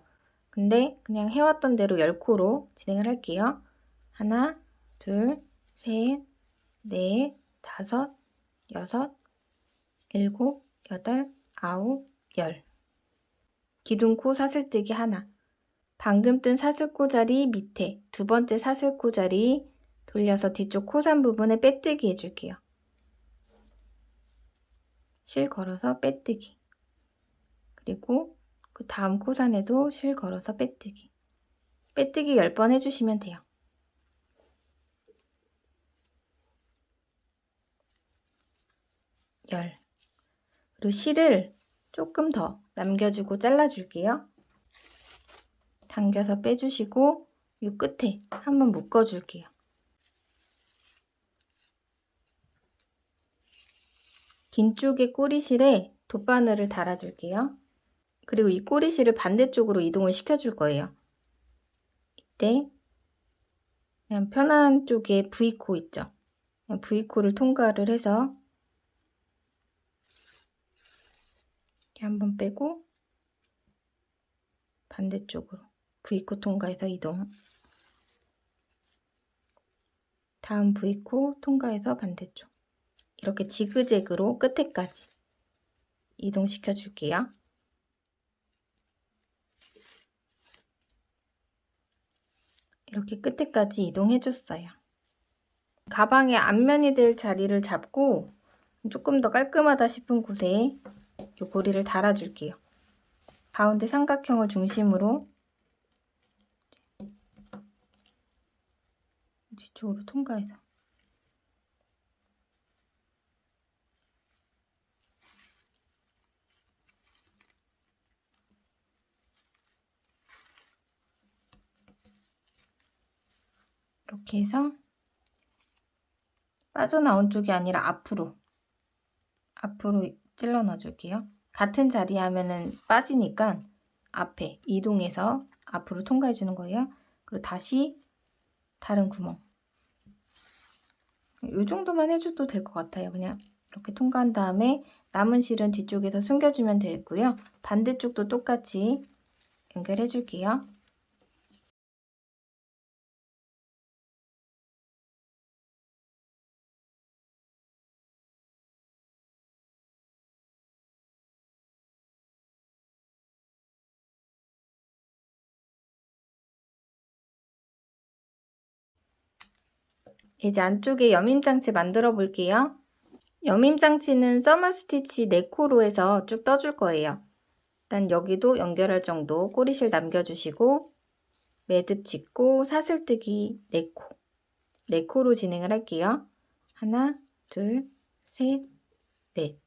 근데 그냥 해왔던 대로 10코로 진행을 할게요. 하나, 둘, 셋, 넷, 다섯, 여섯, 일곱, 여덟, 아홉, 열. 기둥코 사슬뜨기 하나. 방금 뜬 사슬코자리 밑에 두 번째 사슬코자리 돌려서 뒤쪽 코산 부분에 빼뜨기 해줄게요. 실 걸어서 빼뜨기. 그리고 그 다음 코산에도 실 걸어서 빼뜨기. 빼뜨기 10번 해주시면 돼요. 열. 그리고 실을 조금 더 남겨주고 잘라줄게요. 당겨서 빼주시고 이 끝에 한번 묶어줄게요. 긴 쪽의 꼬리실에 돗바늘을 달아줄게요. 그리고 이 꼬리실을 반대쪽으로 이동을 시켜줄 거예요. 이때 그냥 편한 쪽에 V코 있죠? 그냥 V코를 통과를 해서 이렇게 한번 빼고 반대쪽으로 V코 통과해서 이동. 다음 V코 통과해서 반대쪽. 이렇게 지그재그로 끝에까지 이동시켜 줄게요. 이렇게 끝에까지 이동해 줬어요. 가방의 앞면이 될 자리를 잡고 조금 더 깔끔하다 싶은 곳에 이 고리를 달아줄게요. 가운데 삼각형을 중심으로 뒤쪽으로 통과해서 이렇게 해서 빠져나온 쪽이 아니라 앞으로 찔러 넣어줄게요. 같은 자리에 하면은 빠지니까 앞에 이동해서 앞으로 통과해 주는 거예요. 그리고 다시 다른 구멍. 이 정도만 해줘도 될 것 같아요. 그냥 이렇게 통과한 다음에 남은 실은 뒤쪽에서 숨겨주면 되고요. 반대쪽도 똑같이 연결해 줄게요. 이제 안쪽에 여밈장치 만들어 볼게요. 여밈장치는 써머 스티치 4코로 해서 쭉 떠줄 거예요. 일단 여기도 연결할 정도 꼬리실 남겨주시고 매듭 짓고 사슬뜨기 4코 4코로 진행을 할게요. 하나, 둘, 셋, 넷.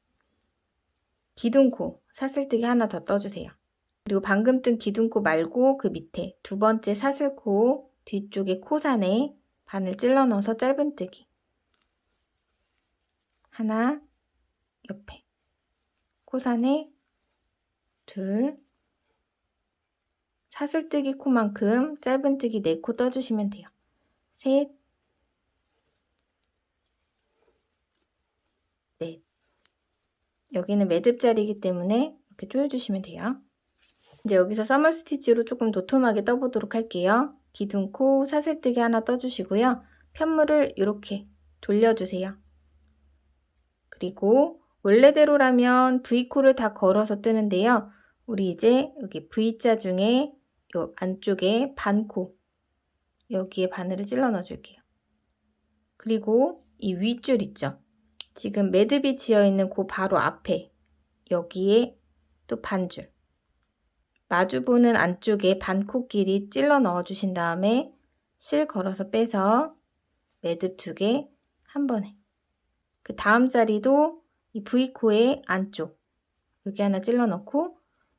기둥코 사슬뜨기 하나 더 떠주세요. 그리고 방금 뜬 기둥코 말고 그 밑에 두 번째 사슬코 뒤쪽에 코산에 바늘 찔러 넣어서 짧은뜨기 하나, 옆에 코산에 둘, 사슬뜨기 코만큼 짧은뜨기 4코 떠주시면 돼요. 셋, 넷. 여기는 매듭 자리이기 때문에 이렇게 조여주시면 돼요. 이제 여기서 써머 스티치로 조금 도톰하게 떠보도록 할게요. 기둥코 사슬뜨기 하나 떠주시고요. 편물을 이렇게 돌려주세요. 그리고 원래대로라면 V코를 다 걸어서 뜨는데요. 우리 이제 여기 V자 중에 요 안쪽에 반코 여기에 바늘을 찔러 넣어줄게요. 그리고 이 윗줄 있죠? 지금 매듭이 지어 있는 그 바로 앞에 여기에 또 반줄 마주보는 안쪽에 반코끼리 찔러 넣어 주신 다음에 실 걸어서 빼서 매듭 2개 한 번에 그 다음 자리도 이 V코의 안쪽 여기 하나 찔러 넣고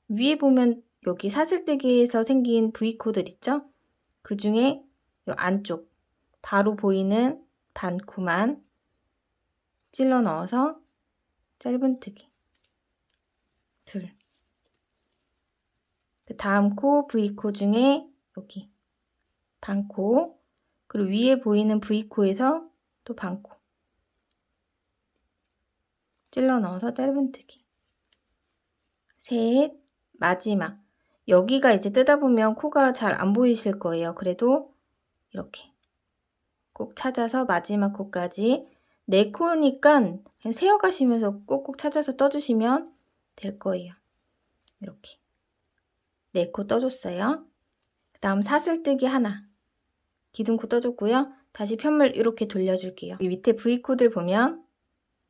위에 보면 여기 사슬뜨기에서 생긴 V코들 있죠? 그 중에 이 안쪽 바로 보이는 반코만 찔러 넣어서 짧은뜨기 둘. 그 다음 코 V코 중에 여기 반코, 그리고 위에 보이는 V코에서 또 반코 찔러 넣어서 짧은뜨기 셋. 마지막 여기가 이제 뜨다 보면 코가 잘 안 보이실 거예요. 그래도 이렇게 꼭 찾아서 마지막 코까지, 네 코니까 그냥 세어가시면서 꼭꼭 찾아서 떠주시면 될 거예요. 이렇게 네 코 떠줬어요. 그 다음 사슬뜨기 하나, 기둥코 떠줬고요. 다시 편물 이렇게 돌려줄게요. 이 밑에 V코들 보면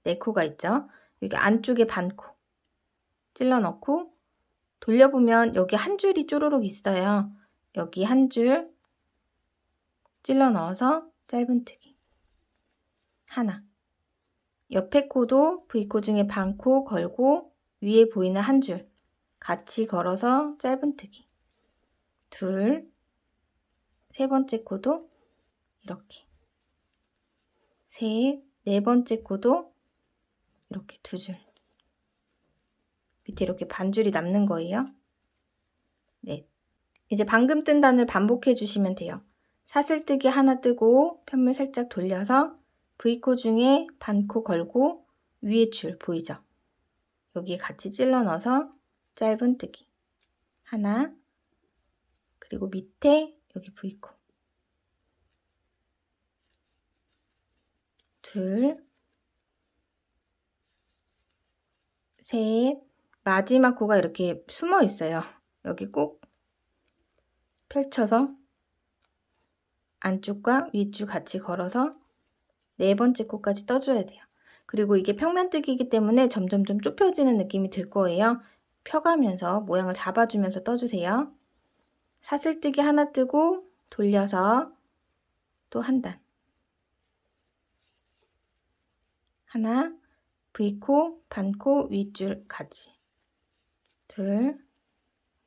네 코가 있죠. 여기 안쪽에 반코 찔러 넣고 돌려보면 여기 한 줄이 쪼르륵 있어요. 여기 한 줄 찔러 넣어서 짧은뜨기 하나, 옆에 코도 V코 중에 반코 걸고 위에 보이는 한 줄 같이 걸어서 짧은뜨기 둘, 세 번째 코도 이렇게 셋, 네 번째 코도 이렇게 두 줄, 밑에 이렇게 반줄이 남는 거예요. 넷. 이제 방금 뜬 단을 반복해 주시면 돼요. 사슬뜨기 하나 뜨고 편물 살짝 돌려서 V코 중에 반코 걸고 위에 줄 보이죠? 여기에 같이 찔러 넣어서 짧은뜨기 하나, 그리고 밑에 여기 V코 둘, 셋. 마지막 코가 이렇게 숨어 있어요. 여기 꼭 펼쳐서 안쪽과 위쪽 같이 걸어서 네 번째 코까지 떠줘야 돼요. 그리고 이게 평면뜨기이기 때문에 점점점 좁혀지는 느낌이 들 거예요. 펴가면서 모양을 잡아주면서 떠주세요. 사슬뜨기 하나 뜨고 돌려서 또 한 단 하나, V코, 반코, 윗줄 같이 둘,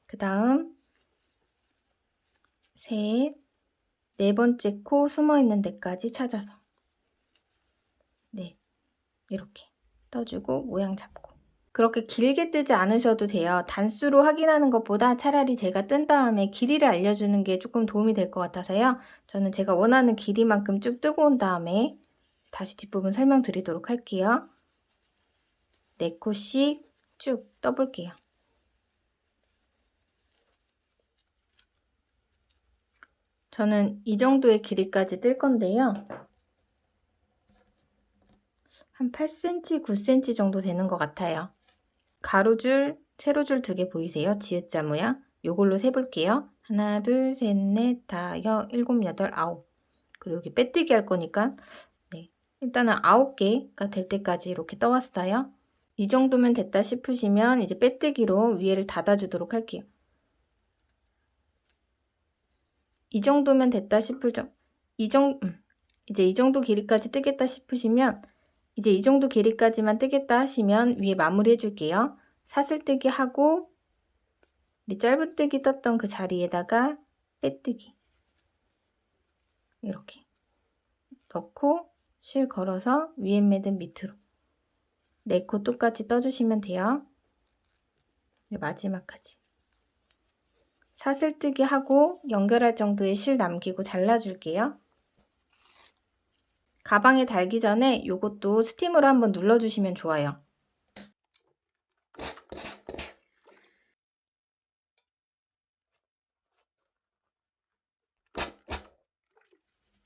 그 다음 셋, 네 번째 코 숨어있는 데까지 찾아서 네, 이렇게 떠주고 모양 잡고. 그렇게 길게 뜨지 않으셔도 돼요. 단수로 확인하는 것보다 차라리 제가 뜬 다음에 길이를 알려주는 게 조금 도움이 될 것 같아서요. 저는 제가 원하는 길이만큼 쭉 뜨고 온 다음에 다시 뒷부분 설명드리도록 할게요. 4코씩 쭉 떠볼게요. 저는 이 정도의 길이까지 뜰 건데요. 한 8cm, 9cm 정도 되는 것 같아요. 가로줄, 세로줄 2개 보이세요? 지읒자 모양. 요걸로 세볼게요. 하나, 둘, 셋, 넷, 다, 여, 일곱, 여덟, 아홉. 그리고 여기 빼뜨기 할 거니까 네, 일단은 9개가 될 때까지 이렇게 떠왔어요. 이 정도면 됐다 싶으시면 이제 빼뜨기로 위에를 닫아주도록 할게요. 이 정도면 됐다 싶을 이제 이 정도 길이까지 뜨겠다 싶으시면 이제 이 정도 길이까지만 뜨겠다 하시면 위에 마무리 해줄게요. 사슬뜨기 하고 우리 짧은뜨기 떴던 그 자리에다가 빼뜨기 이렇게 넣고 실 걸어서 위에 매듭 밑으로 4코 똑같이 떠주시면 돼요. 마지막까지 사슬뜨기 하고 연결할 정도의 실 남기고 잘라줄게요. 가방에 달기 전에 이것도 스팀으로 한번 눌러주시면 좋아요.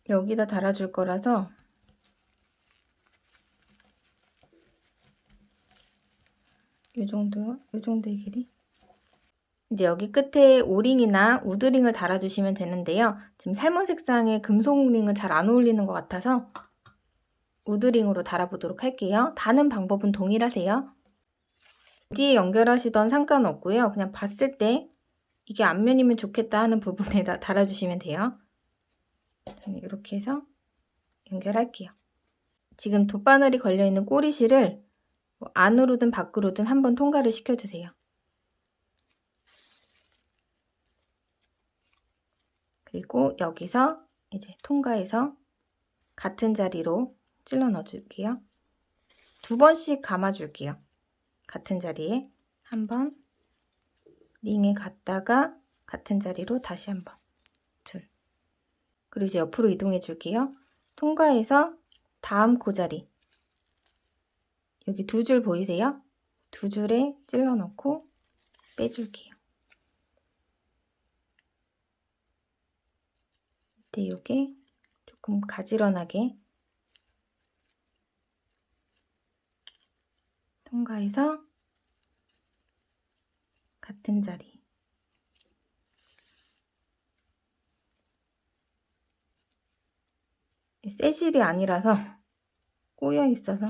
여기다 달아줄 거라서 요 정도의 길이. 이제 여기 끝에 오링이나 우드링을 달아주시면 되는데요. 지금 살몬 색상의 금속링은 잘 안 어울리는 것 같아서 우드링으로 달아보도록 할게요. 다는 방법은 동일하세요. 어디에 연결하시던 상관없고요. 그냥 봤을 때 이게 앞면이면 좋겠다 하는 부분에다 달아주시면 돼요. 이렇게 해서 연결할게요. 지금 돗바늘이 걸려있는 꼬리실을 안으로든 밖으로든 한번 통과를 시켜주세요. 그리고 여기서 이제 통과해서 같은 자리로 찔러 넣어줄게요. 2번씩 감아줄게요. 같은 자리에 한 번, 링에 갔다가 같은 자리로 다시 한 번, 둘. 그리고 이제 옆으로 이동해 줄게요. 통과해서 다음 코자리, 여기 2줄 보이세요? 2줄에 찔러 넣고 빼줄게요. 이때 요게 조금 가지런하게 통과해서 같은 자리, 세실이 아니라서 꼬여 있어서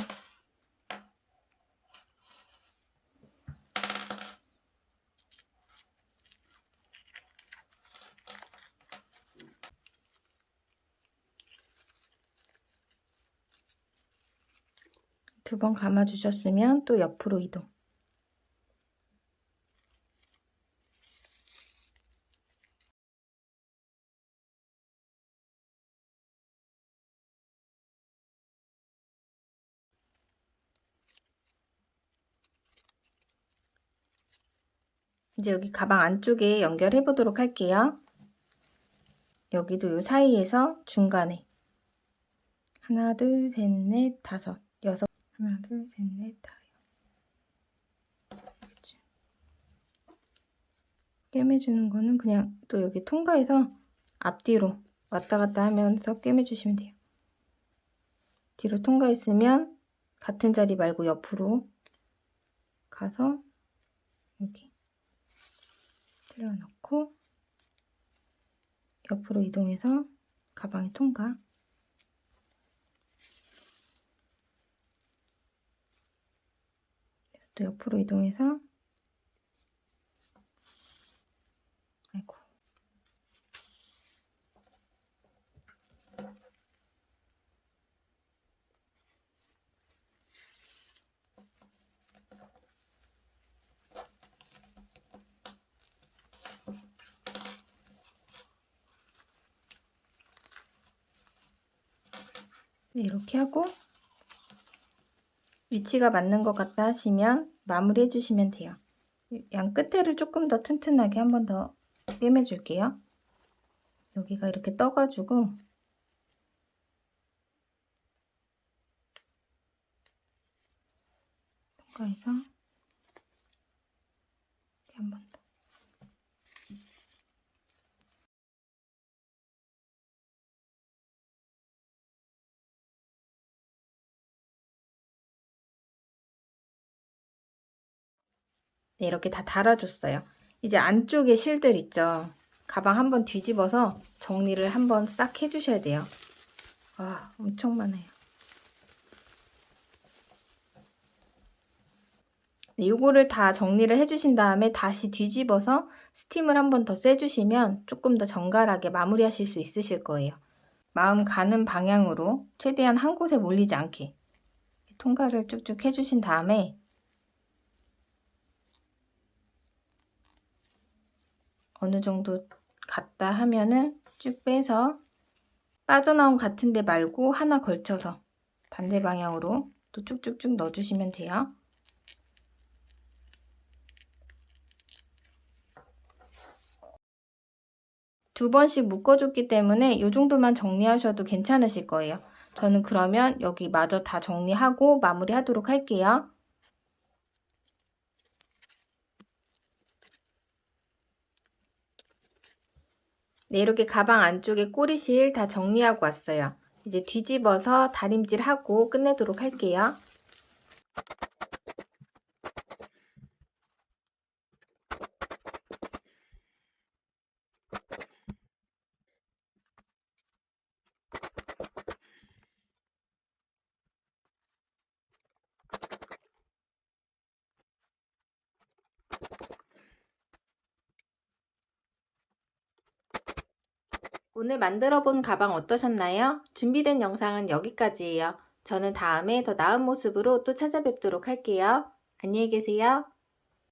두 번 감아주셨으면 또 옆으로 이동. 이제 여기 가방 안쪽에 연결해 보도록 할게요. 여기도 요 사이에서 중간에 하나, 둘, 셋, 넷, 다섯, 여섯, 하나, 둘, 셋, 넷, 다섯. 그치? 꿰매주는 거는 그냥 또 여기 통과해서 앞뒤로 왔다 갔다 하면서 꿰매주시면 돼요. 뒤로 통과했으면 같은 자리 말고 옆으로 가서 여기 찔러 넣고 옆으로 이동해서 가방에 통과. 그래서 또 옆으로 이동해서 아이고. 네, 이렇게 하고 위치가 맞는 것 같다 하시면 마무리 해주시면 돼요. 양 끝에를 조금 더 튼튼하게 한 번 더 꿰매 줄게요. 여기가 이렇게 떠가지고 통과해서 이렇게 한 번 더. 네, 이렇게 다 달아줬어요. 이제 안쪽에 실들 있죠. 가방 한번 뒤집어서 정리를 한번 싹 해주셔야 돼요. 와, 엄청 많아요. 네, 요거를 다 정리를 해주신 다음에 다시 뒤집어서 스팀을 한번 더 쐬주시면 조금 더 정갈하게 마무리하실 수 있으실 거예요. 마음 가는 방향으로 최대한 한 곳에 몰리지 않게 통과를 쭉쭉 해주신 다음에 어느 정도 갔다 하면은 쭉 빼서 빠져나온 같은 데 말고 하나 걸쳐서 반대 방향으로 또 쭉쭉쭉 넣어주시면 돼요. 두 번씩 묶어줬기 때문에 이 정도만 정리하셔도 괜찮으실 거예요. 저는 그러면 여기 마저 다 정리하고 마무리 하도록 할게요. 네, 이렇게 가방 안쪽에 꼬리실 다 정리하고 왔어요. 이제 뒤집어서 다림질하고 끝내도록 할게요. 오늘 만들어 본 가방 어떠셨나요? 준비된 영상은 여기까지예요. 저는 다음에 더 나은 모습으로 또 찾아뵙도록 할게요. 안녕히 계세요.